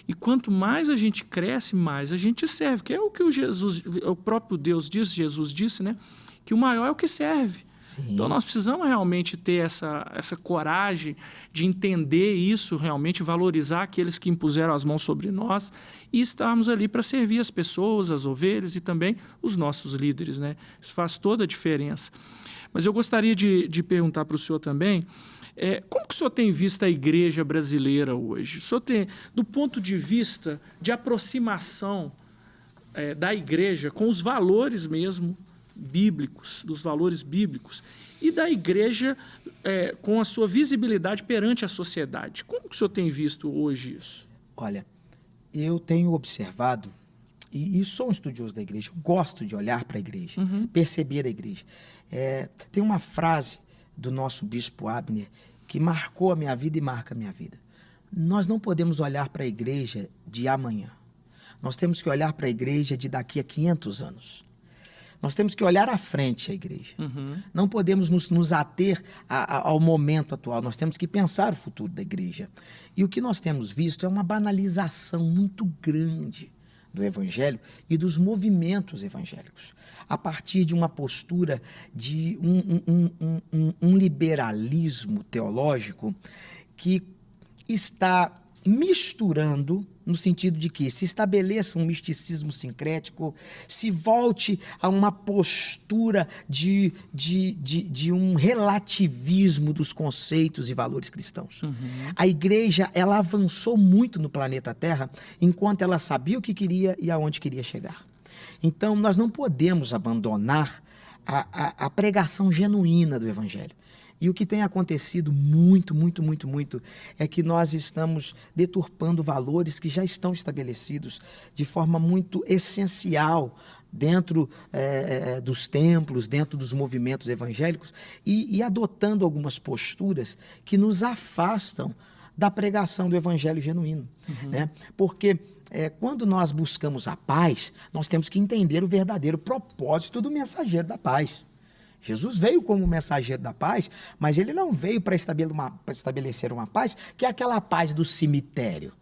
E quanto mais a gente cresce, mais a gente serve, que é o que o próprio Deus disse, Jesus disse, né? Que o maior é o que serve. Sim. Então nós precisamos realmente ter essa coragem de entender isso, realmente valorizar aqueles que impuseram as mãos sobre nós e estarmos ali para servir as pessoas, as ovelhas e também os nossos líderes, né? Isso faz toda a diferença. Mas eu gostaria de perguntar para o senhor também, como que o senhor tem visto a igreja brasileira hoje? O senhor tem, do ponto de vista de aproximação da igreja com os valores mesmo bíblicos, dos valores bíblicos, e da igreja com a sua visibilidade perante a sociedade. Como que o senhor tem visto hoje isso? Olha, eu tenho observado, e sou um estudioso da igreja, eu gosto de olhar para a igreja, perceber a igreja. Tem uma frase do nosso bispo Abner que marcou a minha vida e marca a minha vida. Nós não podemos olhar para a igreja de amanhã. Nós temos que olhar para a igreja de daqui a 500 anos. Nós temos que olhar à frente a igreja. Não podemos nos ater ao momento atual. Nós temos que pensar o futuro da igreja. E o que nós temos visto é uma banalização muito grande do evangelho e dos movimentos evangélicos, a partir de uma postura de um liberalismo teológico que está misturando, no sentido de que se estabeleça um misticismo sincrético, se volte a uma postura de um relativismo dos conceitos e valores cristãos. A igreja, ela avançou muito no planeta Terra enquanto ela sabia o que queria e aonde queria chegar. Então, nós não podemos abandonar a pregação genuína do evangelho. E o que tem acontecido muito é que nós estamos deturpando valores que já estão estabelecidos de forma muito essencial dentro dos templos, dentro dos movimentos evangélicos e adotando algumas posturas que nos afastam da pregação do evangelho genuíno. Né? Porque quando nós buscamos a paz, nós temos que entender o verdadeiro propósito do mensageiro da paz. Jesus veio como mensageiro da paz, mas ele não veio para estabelecer uma paz que é aquela paz do cemitério,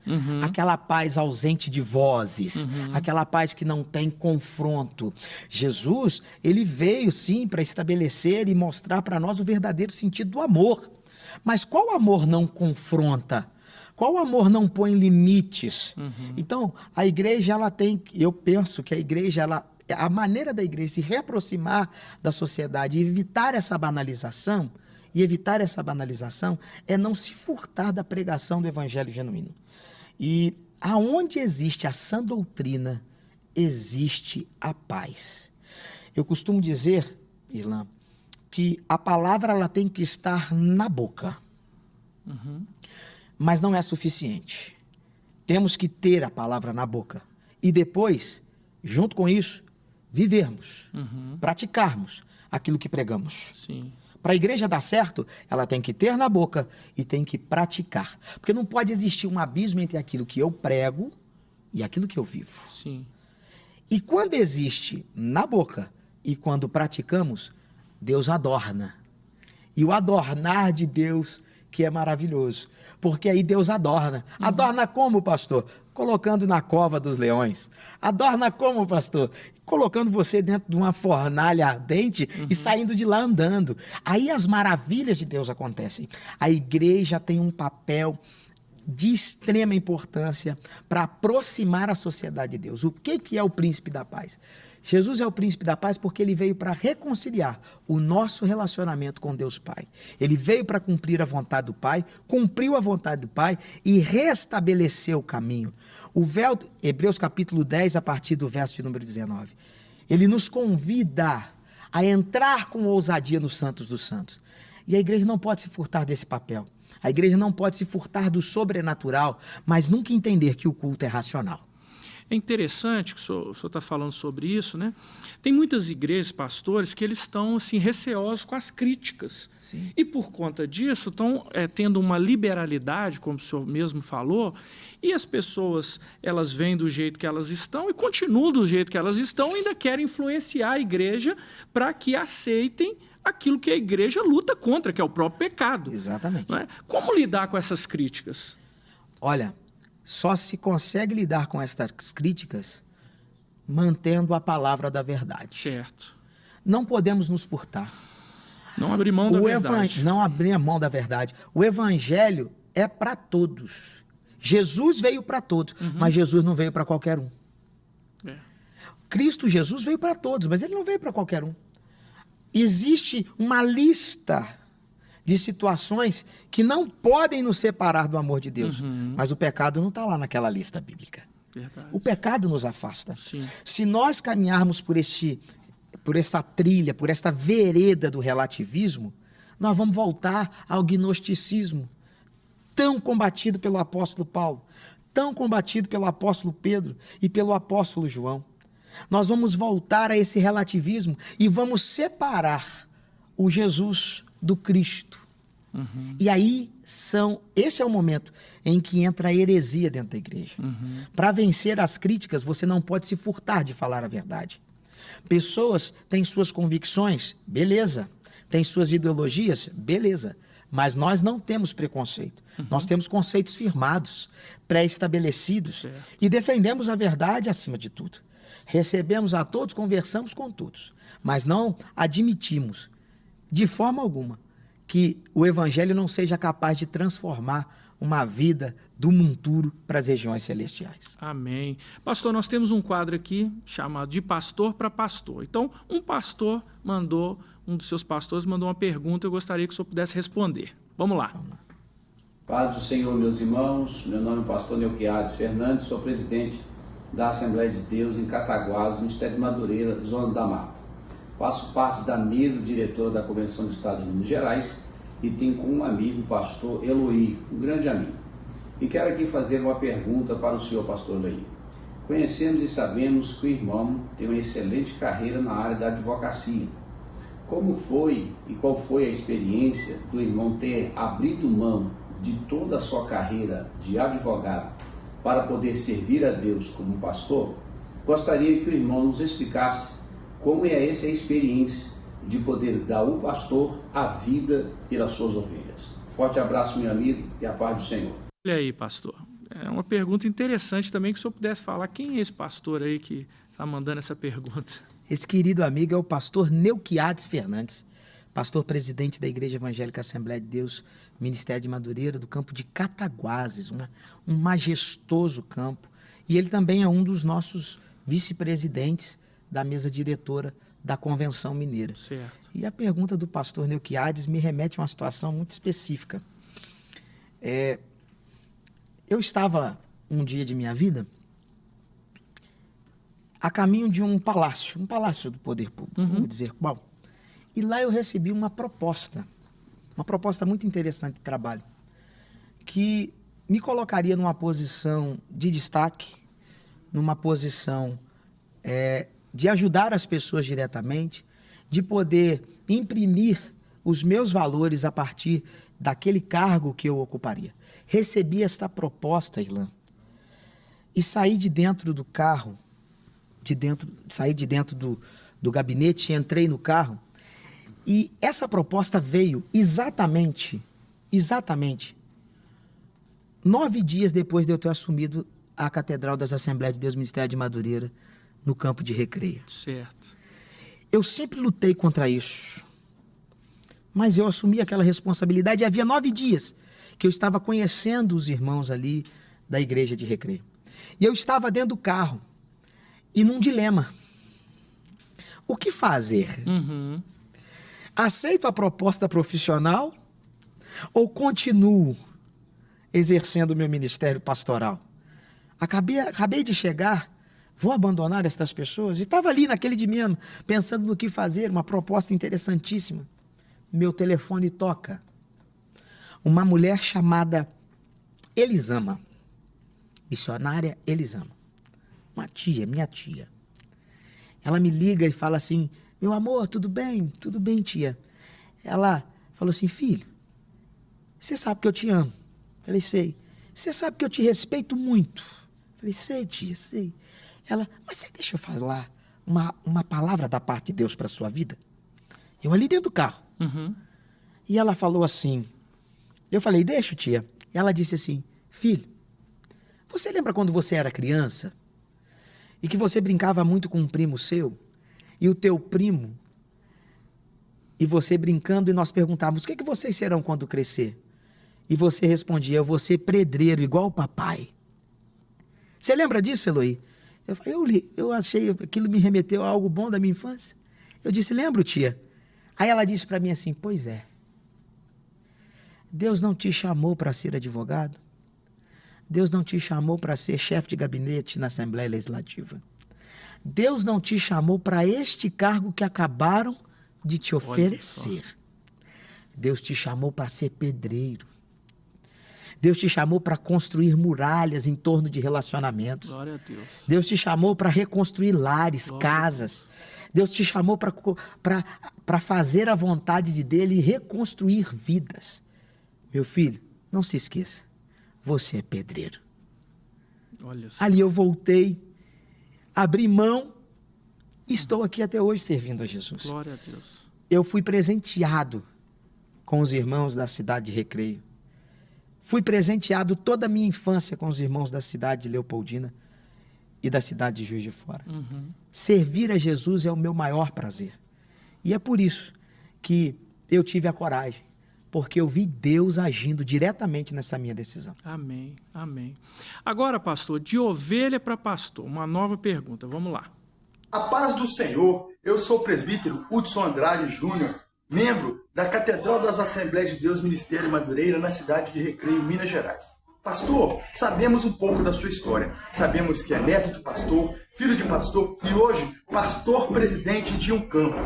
aquela paz ausente de vozes, aquela paz que não tem confronto. Jesus, ele veio sim para estabelecer e mostrar para nós o verdadeiro sentido do amor. Mas qual amor não confronta? Qual amor não põe limites? Então, a igreja, eu penso que a igreja, a maneira da igreja se reaproximar da sociedade e evitar essa banalização, é não se furtar da pregação do evangelho genuíno. E aonde existe a sã doutrina, existe a paz. Eu costumo dizer, Irlan, que a palavra ela tem que estar na boca, mas não é suficiente. Temos que ter a palavra na boca e depois, junto com isso, vivermos, praticarmos aquilo que pregamos. Para a igreja dar certo, ela tem que ter na boca e tem que praticar. Porque não pode existir um abismo entre aquilo que eu prego e aquilo que eu vivo. E quando existe na boca e quando praticamos, Deus adorna. E o adornar de Deus que é maravilhoso. Porque aí Deus adorna. Adorna como, pastor? Colocando na cova dos leões. Adorna como, pastor? Colocando você dentro de uma fornalha ardente e saindo de lá andando. Aí as maravilhas de Deus acontecem. A igreja tem um papel de extrema importância para aproximar a sociedade de Deus. O que é o príncipe da paz? Jesus é o príncipe da paz porque ele veio para reconciliar o nosso relacionamento com Deus Pai. Ele veio para cumprir a vontade do Pai, cumpriu a vontade do Pai e restabeleceu o caminho. O véu, Hebreus capítulo 10, a partir do verso de número 19, ele nos convida a entrar com ousadia nos santos dos santos. E a igreja não pode se furtar desse papel. A igreja não pode se furtar do sobrenatural, mas nunca entender que o culto é racional. É interessante que o senhor está falando sobre isso, né? Tem muitas igrejas, pastores, que eles estão assim, receosos com as críticas. E por conta disso estão tendo uma liberalidade, como o senhor mesmo falou, e as pessoas elas vêm do jeito que elas estão e continuam do jeito que elas estão e ainda querem influenciar a igreja para que aceitem aquilo que a igreja luta contra, que é o próprio pecado. Exatamente. Não é? Como lidar com essas críticas? Olha, só se consegue lidar com essas críticas mantendo a palavra da verdade. Certo. Não podemos nos furtar. Não abrir mão da verdade. Não abrir a mão da verdade. O evangelho é para todos. Jesus veio para todos, mas Jesus não veio para qualquer um. Cristo Jesus veio para todos, mas ele não veio para qualquer um. existe uma lista de situações que não podem nos separar do amor de Deus. Mas o pecado não está lá naquela lista bíblica. Verdade. O pecado nos afasta. Sim. Se nós caminharmos por essa trilha, por esta vereda do relativismo, nós vamos voltar ao gnosticismo, tão combatido pelo apóstolo Paulo, tão combatido pelo apóstolo Pedro e pelo apóstolo João. Nós vamos voltar a esse relativismo e vamos separar o Jesus do Cristo. E aí, esse é o momento em que entra a heresia dentro da igreja. Para vencer as críticas, você não pode se furtar de falar a verdade. Pessoas têm suas convicções, beleza. Tem suas ideologias, beleza. Mas nós não temos preconceito. Nós temos conceitos firmados, pré-estabelecidos, e defendemos a verdade acima de tudo. Recebemos a todos, conversamos com todos, mas não admitimos, de forma alguma, que o evangelho não seja capaz de transformar uma vida do monturo para as regiões celestiais. Amém. Pastor, nós temos um quadro aqui chamado de pastor para pastor. Então, um dos seus pastores mandou uma pergunta, eu gostaria que o senhor pudesse responder. Vamos lá. Paz do Senhor, meus irmãos. Meu nome é pastor Neuquiades Fernandes, sou presidente da Assembleia de Deus em Cataguases, no estado de Madureira, zona da Mata. Faço parte da mesa diretora da Convenção do Estado de Minas Gerais e tenho como um amigo o pastor Eloy, um grande amigo. E quero aqui fazer uma pergunta para o senhor pastor Eloy. Conhecemos e sabemos que o irmão tem uma excelente carreira na área da advocacia. Como foi e qual foi a experiência do irmão ter abrido mão de toda a sua carreira de advogado para poder servir a Deus como pastor? Gostaria que o irmão nos explicasse como é essa experiência de poder dar ao pastor a vida pelas suas ovelhas. Forte abraço, meu amigo, e a paz do Senhor. Olha aí, pastor. É uma pergunta interessante também, que o senhor pudesse falar quem é esse pastor aí que está mandando essa pergunta. Esse querido amigo é o pastor Neuquiades Fernandes, pastor presidente da Igreja Evangélica Assembleia de Deus, Ministério de Madureira, do campo de Cataguases, um majestoso campo. E ele também é um dos nossos vice-presidentes da mesa diretora da Convenção Mineira. Certo. E a pergunta do pastor Neuquiades me remete a uma situação muito específica. Eu estava, um dia de minha vida, a caminho de um palácio do poder público, vou dizer qual. E lá eu recebi uma proposta muito interessante de trabalho, que me colocaria numa posição de destaque, numa posição de ajudar as pessoas diretamente, de poder imprimir os meus valores a partir daquele cargo que eu ocuparia. Recebi esta proposta, Irlan, e saí de dentro do carro, saí de dentro do gabinete, entrei no carro, e essa proposta veio exatamente 9 dias depois de eu ter assumido a Catedral das Assembleias de Deus, Ministério de Madureira, no campo de Recreio. Certo. Eu sempre lutei contra isso, mas eu assumi aquela responsabilidade e havia 9 dias que eu estava conhecendo os irmãos ali da igreja de Recreio. E eu estava dentro do carro e num dilema. O que fazer? Aceito a proposta profissional ou continuo exercendo o meu ministério pastoral? Acabei de chegar, vou abandonar estas pessoas? E estava ali naquele dia mesmo, pensando no que fazer, uma proposta interessantíssima. Meu telefone toca. Uma mulher chamada Elisama, missionária Elisama, minha tia. Ela me liga e fala assim: meu amor, tudo bem? Tudo bem, tia. Ela falou assim: filho, você sabe que eu te amo. Falei: sei. Você sabe que eu te respeito muito. Falei: sei, tia, sei. Ela: mas você deixa eu falar uma palavra da parte de Deus para a sua vida? Eu ali dentro do carro. E ela falou assim, eu falei: deixa, tia. Ela disse assim: filho, você lembra quando você era criança e que você brincava muito com um primo seu? E o teu primo, e você brincando, e nós perguntávamos: o que vocês serão quando crescer? E você respondia: eu vou ser pedreiro igual o papai. Você lembra disso, Eloy? Eu achei, aquilo me remeteu a algo bom da minha infância. Eu disse: lembro, tia. Aí ela disse para mim assim, pois é, Deus não te chamou para ser advogado? Deus não te chamou para ser chefe de gabinete na Assembleia Legislativa? Deus não te chamou para este cargo que acabaram de te oferecer. Deus te chamou para ser pedreiro. Deus te chamou para construir muralhas em torno de relacionamentos. Glória a Deus. Deus te chamou para reconstruir lares, casas. Deus te chamou para fazer a vontade dele e reconstruir vidas. Meu filho, não se esqueça, você é pedreiro. Olha só. Ali eu voltei, abri mão e estou aqui até hoje servindo a Jesus. Glória a Deus. Eu fui presenteado com os irmãos da cidade de Recreio. Fui presenteado toda a minha infância com os irmãos da cidade de Leopoldina e da cidade de Juiz de Fora. Servir a Jesus é o meu maior prazer. E é por isso que eu tive a coragem, porque eu vi Deus agindo diretamente nessa minha decisão. Amém, amém. Agora, pastor, de ovelha para pastor, uma nova pergunta, vamos lá. A paz do Senhor, eu sou o presbítero Hudson Andrade Júnior, membro da Catedral das Assembleias de Deus Ministério Madureira, na cidade de Recreio, Minas Gerais. Pastor, sabemos um pouco da sua história. Sabemos que é neto de pastor, filho de pastor e hoje pastor presidente de um campo.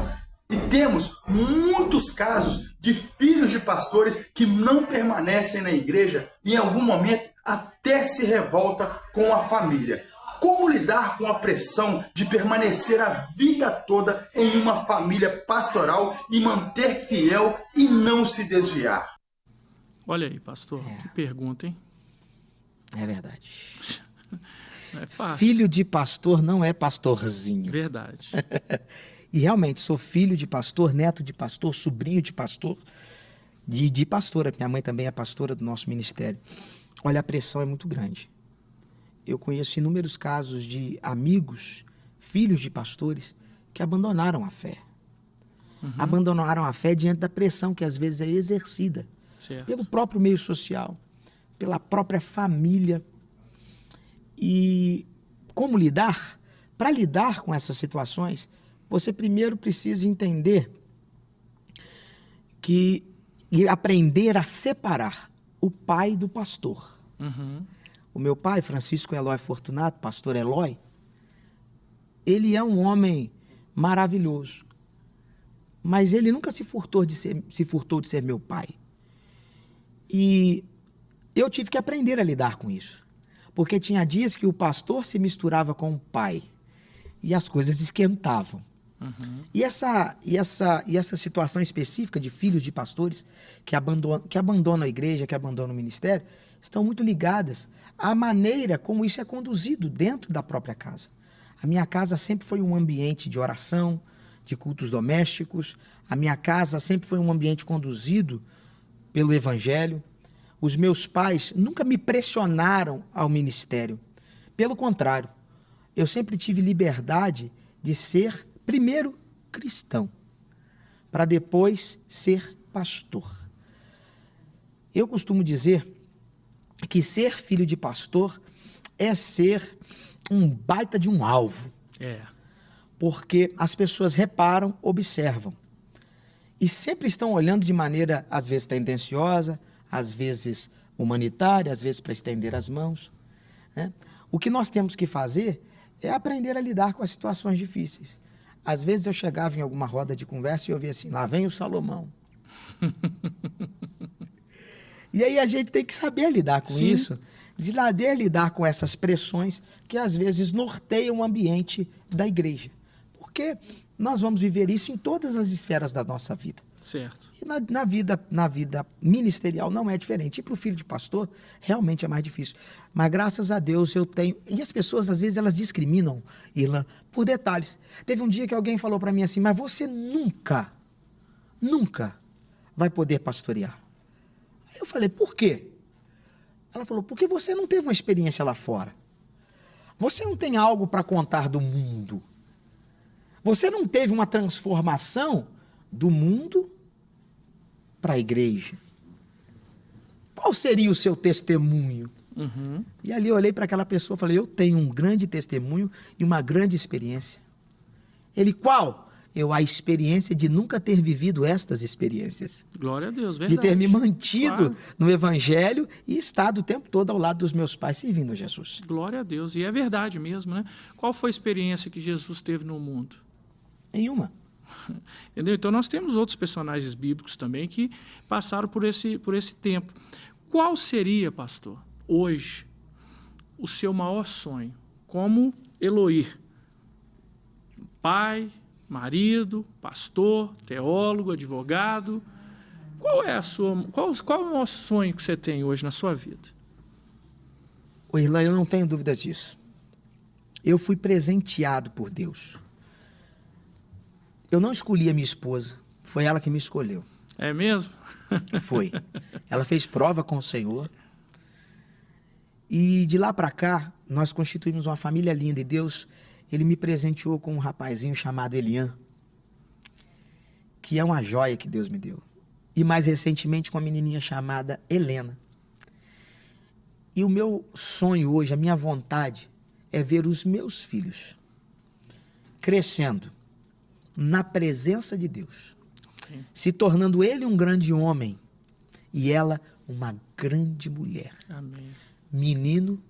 E temos muitos casos de filhos de pastores que não permanecem na igreja e em algum momento até se revolta com a família. Como lidar com a pressão de permanecer a vida toda em uma família pastoral e manter fiel e não se desviar? Olha aí, pastor, que pergunta, hein? É verdade. Não é fácil. Filho de pastor não é pastorzinho. Verdade. E realmente, sou filho de pastor, neto de pastor, sobrinho de pastor, de pastora. Minha mãe também é pastora do nosso ministério. Olha, a pressão é muito grande. Eu conheço inúmeros casos de amigos, filhos de pastores, que abandonaram a fé. Abandonaram a fé diante da pressão que às vezes é exercida pelo próprio meio social, pela própria família. E como lidar? Para lidar com essas situações, você primeiro precisa entender e aprender a separar o pai do pastor. O meu pai, Francisco Eloy Fortunato, pastor Eloy, ele é um homem maravilhoso, mas ele nunca se furtou de ser meu pai. E eu tive que aprender a lidar com isso, porque tinha dias que o pastor se misturava com o pai e as coisas esquentavam. E essa situação específica de filhos de pastores que abandonam a igreja, que abandonam o ministério, estão muito ligadas à maneira como isso é conduzido dentro da própria casa. A minha casa sempre foi um ambiente de oração, de cultos domésticos. A minha casa sempre foi um ambiente conduzido pelo Evangelho. Os meus pais nunca me pressionaram ao ministério. Pelo contrário, eu sempre tive liberdade de ser, primeiro, cristão, para depois ser pastor. Eu costumo dizer que ser filho de pastor é ser um baita de um alvo. Porque as pessoas reparam, observam. E sempre estão olhando de maneira, às vezes, tendenciosa, às vezes humanitária, às vezes para estender as mãos, né? O que nós temos que fazer é aprender a lidar com as situações difíceis. Às vezes eu chegava em alguma roda de conversa e eu via assim, lá vem o Salomão. E aí a gente tem que saber lidar com isso, lidar com essas pressões que às vezes norteiam o ambiente da igreja. Porque nós vamos viver isso em todas as esferas da nossa vida. Certo. E na vida ministerial não é diferente. E para o filho de pastor, realmente é mais difícil. Mas graças a Deus eu tenho... E as pessoas, às vezes, elas discriminam, Irlan, por detalhes. Teve um dia que alguém falou para mim assim, mas você nunca vai poder pastorear. Aí eu falei, por quê? Ela falou, porque você não teve uma experiência lá fora. Você não tem algo para contar do mundo. Você não teve uma transformação do mundo para a igreja. Qual seria o seu testemunho? E ali eu olhei para aquela pessoa e falei, eu tenho um grande testemunho e uma grande experiência. Ele, qual? a experiência de nunca ter vivido estas experiências. Glória a Deus, verdade. De ter me mantido no Evangelho e estado o tempo todo ao lado dos meus pais servindo a Jesus. Glória a Deus. E é verdade mesmo, né? Qual foi a experiência que Jesus teve no mundo? Nenhuma. Entendeu? Então nós temos outros personagens bíblicos também que passaram por esse tempo. Qual seria, pastor, hoje, o seu maior sonho? Como Eloí? Pai, marido, pastor, teólogo, advogado. Qual é o maior sonho que você tem hoje na sua vida? Ô Irlan, eu não tenho dúvidas disso. Eu fui presenteado por Deus. Eu não escolhi a minha esposa, foi ela que me escolheu. É mesmo? Foi. Ela fez prova com o Senhor. E de lá para cá, nós constituímos uma família linda. E Deus, Ele me presenteou com um rapazinho chamado Elian, que é uma joia que Deus me deu. E mais recentemente com uma menininha chamada Helena. E o meu sonho hoje, a minha vontade, é ver os meus filhos crescendo na presença de Deus, se tornando ele um grande homem e ela uma grande mulher. Amém. Menino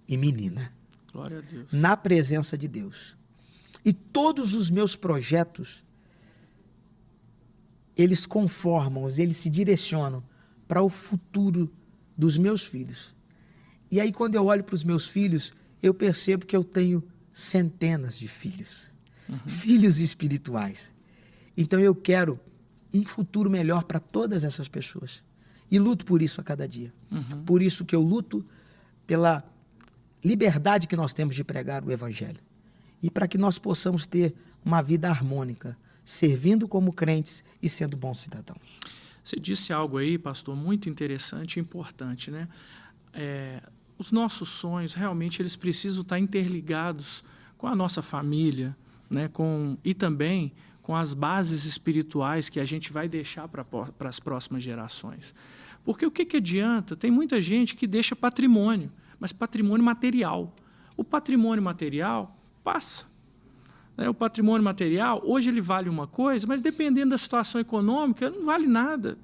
e menina. Glória a Deus. Na presença de Deus. E todos os meus projetos, eles conformam, eles se direcionam para o futuro dos meus filhos. E aí quando eu olho para os meus filhos, eu percebo que eu tenho centenas de filhos. Filhos espirituais. Então eu quero um futuro melhor para todas essas pessoas. E luto por isso a cada dia. Por isso que eu luto pela liberdade que nós temos de pregar o Evangelho. E para que nós possamos ter uma vida harmônica, servindo como crentes e sendo bons cidadãos. Você disse algo aí, pastor, muito interessante e importante, né? Os nossos sonhos, realmente, eles precisam estar interligados com a nossa família, né, e também com as bases espirituais que a gente vai deixar para as próximas gerações. Porque o que adianta? Tem muita gente que deixa patrimônio, mas patrimônio material. O patrimônio material passa. O patrimônio material, hoje ele vale uma coisa, mas dependendo da situação econômica, não vale nada.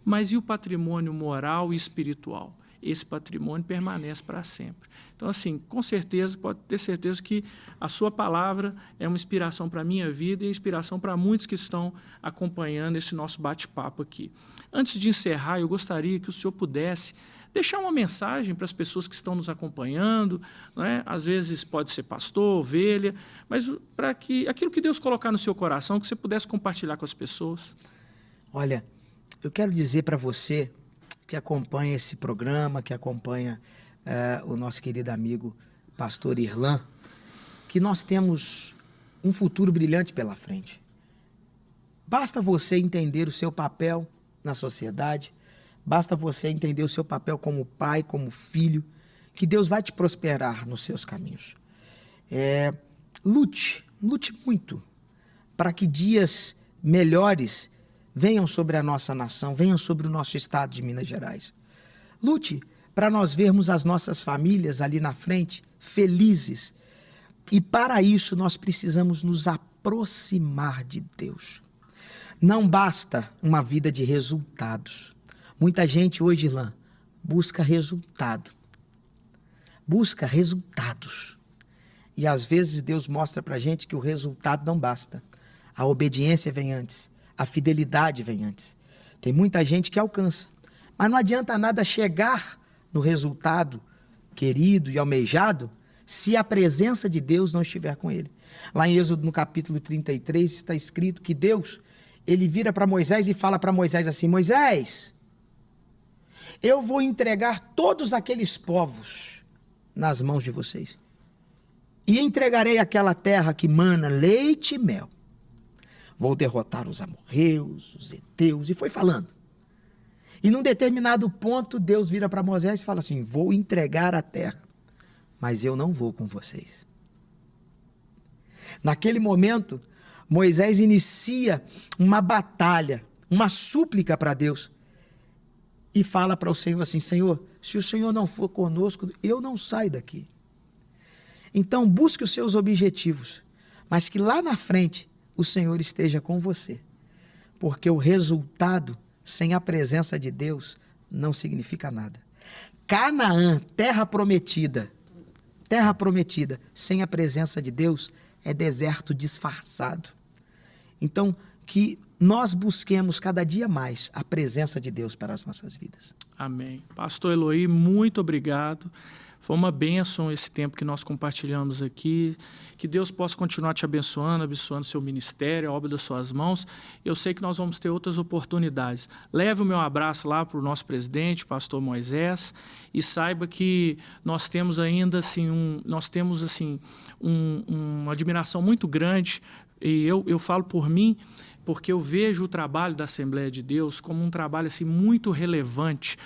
Mas e o patrimônio moral e espiritual? Esse patrimônio permanece para sempre. Então, assim, com certeza, pode ter certeza que a sua palavra é uma inspiração para a minha vida e inspiração para muitos que estão acompanhando esse nosso bate-papo aqui. Antes de encerrar, eu gostaria que o senhor pudesse deixar uma mensagem para as pessoas que estão nos acompanhando, né? Às vezes pode ser pastor, ovelha, mas para que aquilo que Deus colocar no seu coração, que você pudesse compartilhar com as pessoas. Olha, eu quero dizer para você que acompanha esse programa, que acompanha o nosso querido amigo pastor Irlan, que nós temos um futuro brilhante pela frente. Basta você entender o seu papel na sociedade, basta você entender o seu papel como pai, como filho, que Deus vai te prosperar nos seus caminhos. Lute muito para que dias melhores venham sobre a nossa nação, venham sobre o nosso estado de Minas Gerais. Lute para nós vermos as nossas famílias ali na frente, felizes. E para isso nós precisamos nos aproximar de Deus. Não basta uma vida de resultados. Muita gente hoje, Irlan, busca resultado. Busca resultados. E às vezes Deus mostra para a gente que o resultado não basta. A obediência vem antes. A fidelidade vem antes. Tem muita gente que alcança. Mas não adianta nada chegar no resultado querido e almejado se a presença de Deus não estiver com ele. Lá em Êxodo, no capítulo 33, está escrito que Deus, ele vira para Moisés e fala para Moisés assim: Moisés, eu vou entregar todos aqueles povos nas mãos de vocês. E entregarei aquela terra que mana leite e mel. Vou derrotar os amorreus, os heteus, e foi falando. E num determinado ponto, Deus vira para Moisés e fala assim: vou entregar a terra, mas eu não vou com vocês. Naquele momento, Moisés inicia uma batalha, uma súplica para Deus, e fala para o Senhor assim: Senhor, se o Senhor não for conosco, eu não saio daqui. Então, busque os seus objetivos, mas que lá na frente o Senhor esteja com você. Porque o resultado sem a presença de Deus não significa nada. Canaã, terra prometida, sem a presença de Deus é deserto disfarçado. Então, que nós busquemos cada dia mais a presença de Deus para as nossas vidas. Amém. Pastor Eloy, muito obrigado. Foi uma bênção esse tempo que nós compartilhamos aqui. Que Deus possa continuar te abençoando seu ministério, a obra das suas mãos. Eu sei que nós vamos ter outras oportunidades. Leve o meu abraço lá para o nosso presidente, pastor Moisés, e saiba que nós temos ainda assim, uma admiração muito grande, e eu falo por mim, porque eu vejo o trabalho da Assembleia de Deus como um trabalho assim, muito relevante.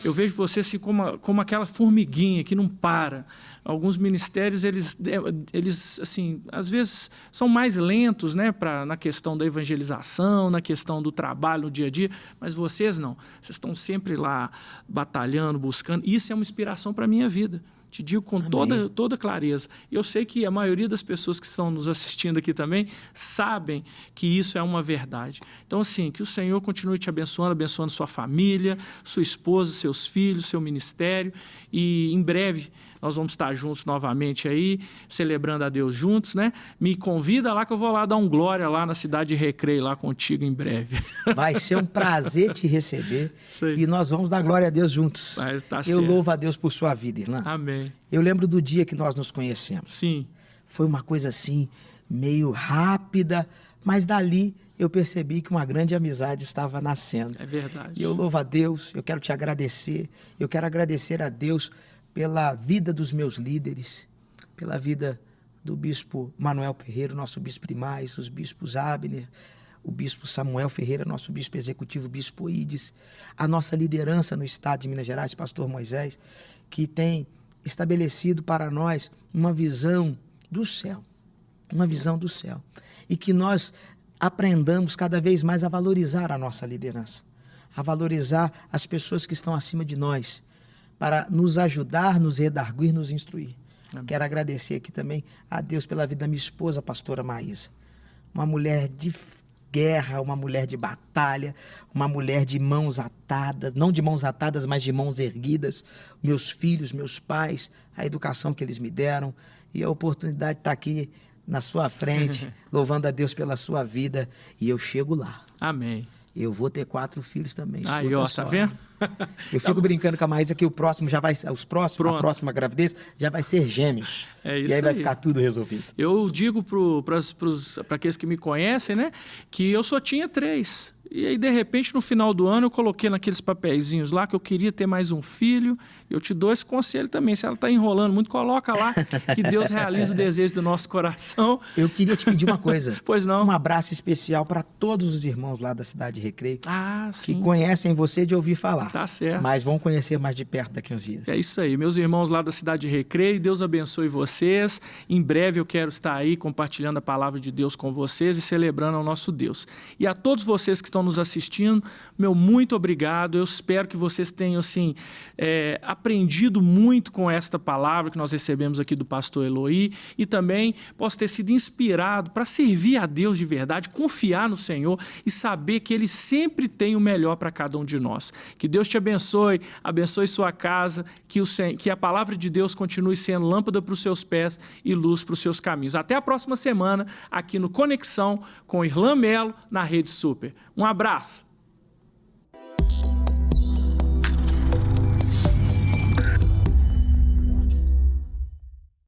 Eu vejo você assim, como aquela formiguinha que não para. Alguns ministérios, eles assim, às vezes são mais lentos, né, na questão da evangelização, na questão do trabalho no dia a dia, mas vocês não. Vocês estão sempre lá batalhando, buscando. Isso é uma inspiração para a minha vida. Te digo com toda clareza. Eu sei que a maioria das pessoas que estão nos assistindo aqui também sabem que isso é uma verdade. Então, assim, que o Senhor continue te abençoando sua família, sua esposa, seus filhos, seu ministério. E, em breve, nós vamos estar juntos novamente aí, celebrando a Deus juntos, né? Me convida lá que eu vou lá dar um glória lá na cidade de Recreio, lá contigo em breve. Vai ser um prazer te receber e nós vamos dar glória a Deus juntos. Eu louvo a Deus por sua vida, Irlan. Amém. Eu lembro do dia que nós nos conhecemos. Sim. Foi uma coisa assim, meio rápida, mas dali eu percebi que uma grande amizade estava nascendo. É verdade. E eu louvo a Deus, eu quero te agradecer, eu quero agradecer a Deus pela vida dos meus líderes, pela vida do bispo Manuel Ferreira, nosso bispo primaz, os bispos Abner, o bispo Samuel Ferreira, nosso bispo executivo, o bispo Ides, a nossa liderança no estado de Minas Gerais, pastor Moisés, que tem estabelecido para nós uma visão do céu, e que nós aprendamos cada vez mais a valorizar a nossa liderança, a valorizar as pessoas que estão acima de nós, para nos ajudar, nos redarguir, nos instruir. Amém. Quero agradecer aqui também a Deus pela vida da minha esposa, a pastora Maísa. Uma mulher de guerra, uma mulher de batalha, uma mulher de mãos atadas, não de mãos atadas, mas de mãos erguidas. Meus filhos, meus pais, a educação que eles me deram e a oportunidade de estar aqui na sua frente, louvando a Deus pela sua vida. E eu chego lá. Amém. Eu vou ter 4 filhos também. Aí, ó, tá vendo? Eu fico brincando com a Maísa que o próximo já vai... A próxima gravidez já vai ser gêmeos. É isso e aí vai ficar tudo resolvido. Eu digo para aqueles que me conhecem, né, que eu só tinha 3. E aí, de repente, no final do ano, eu coloquei naqueles papeizinhos lá que eu queria ter mais um filho. Eu te dou esse conselho também. Se ela está enrolando muito, coloca lá que Deus realiza o desejo do nosso coração. Eu queria te pedir uma coisa. Pois não. Um abraço especial para todos os irmãos lá da cidade de Recreio. Sim. Que conhecem você de ouvir falar. Tá certo. Mas vão conhecer mais de perto daqui a uns dias. É isso aí. Meus irmãos lá da cidade de Recreio, Deus abençoe vocês. Em breve eu quero estar aí compartilhando a palavra de Deus com vocês e celebrando ao nosso Deus. E a todos vocês que estão nos assistindo, meu muito obrigado. Eu espero que vocês tenham assim, aprendido muito com esta palavra que nós recebemos aqui do pastor Eloy e também posso ter sido inspirado para servir a Deus de verdade, confiar no Senhor e saber que Ele sempre tem o melhor para cada um de nós. Que Deus te abençoe, abençoe sua casa, que a palavra de Deus continue sendo lâmpada para os seus pés e luz para os seus caminhos. Até a próxima semana aqui no Conexão com Irlan Melo na Rede Super. Um abraço.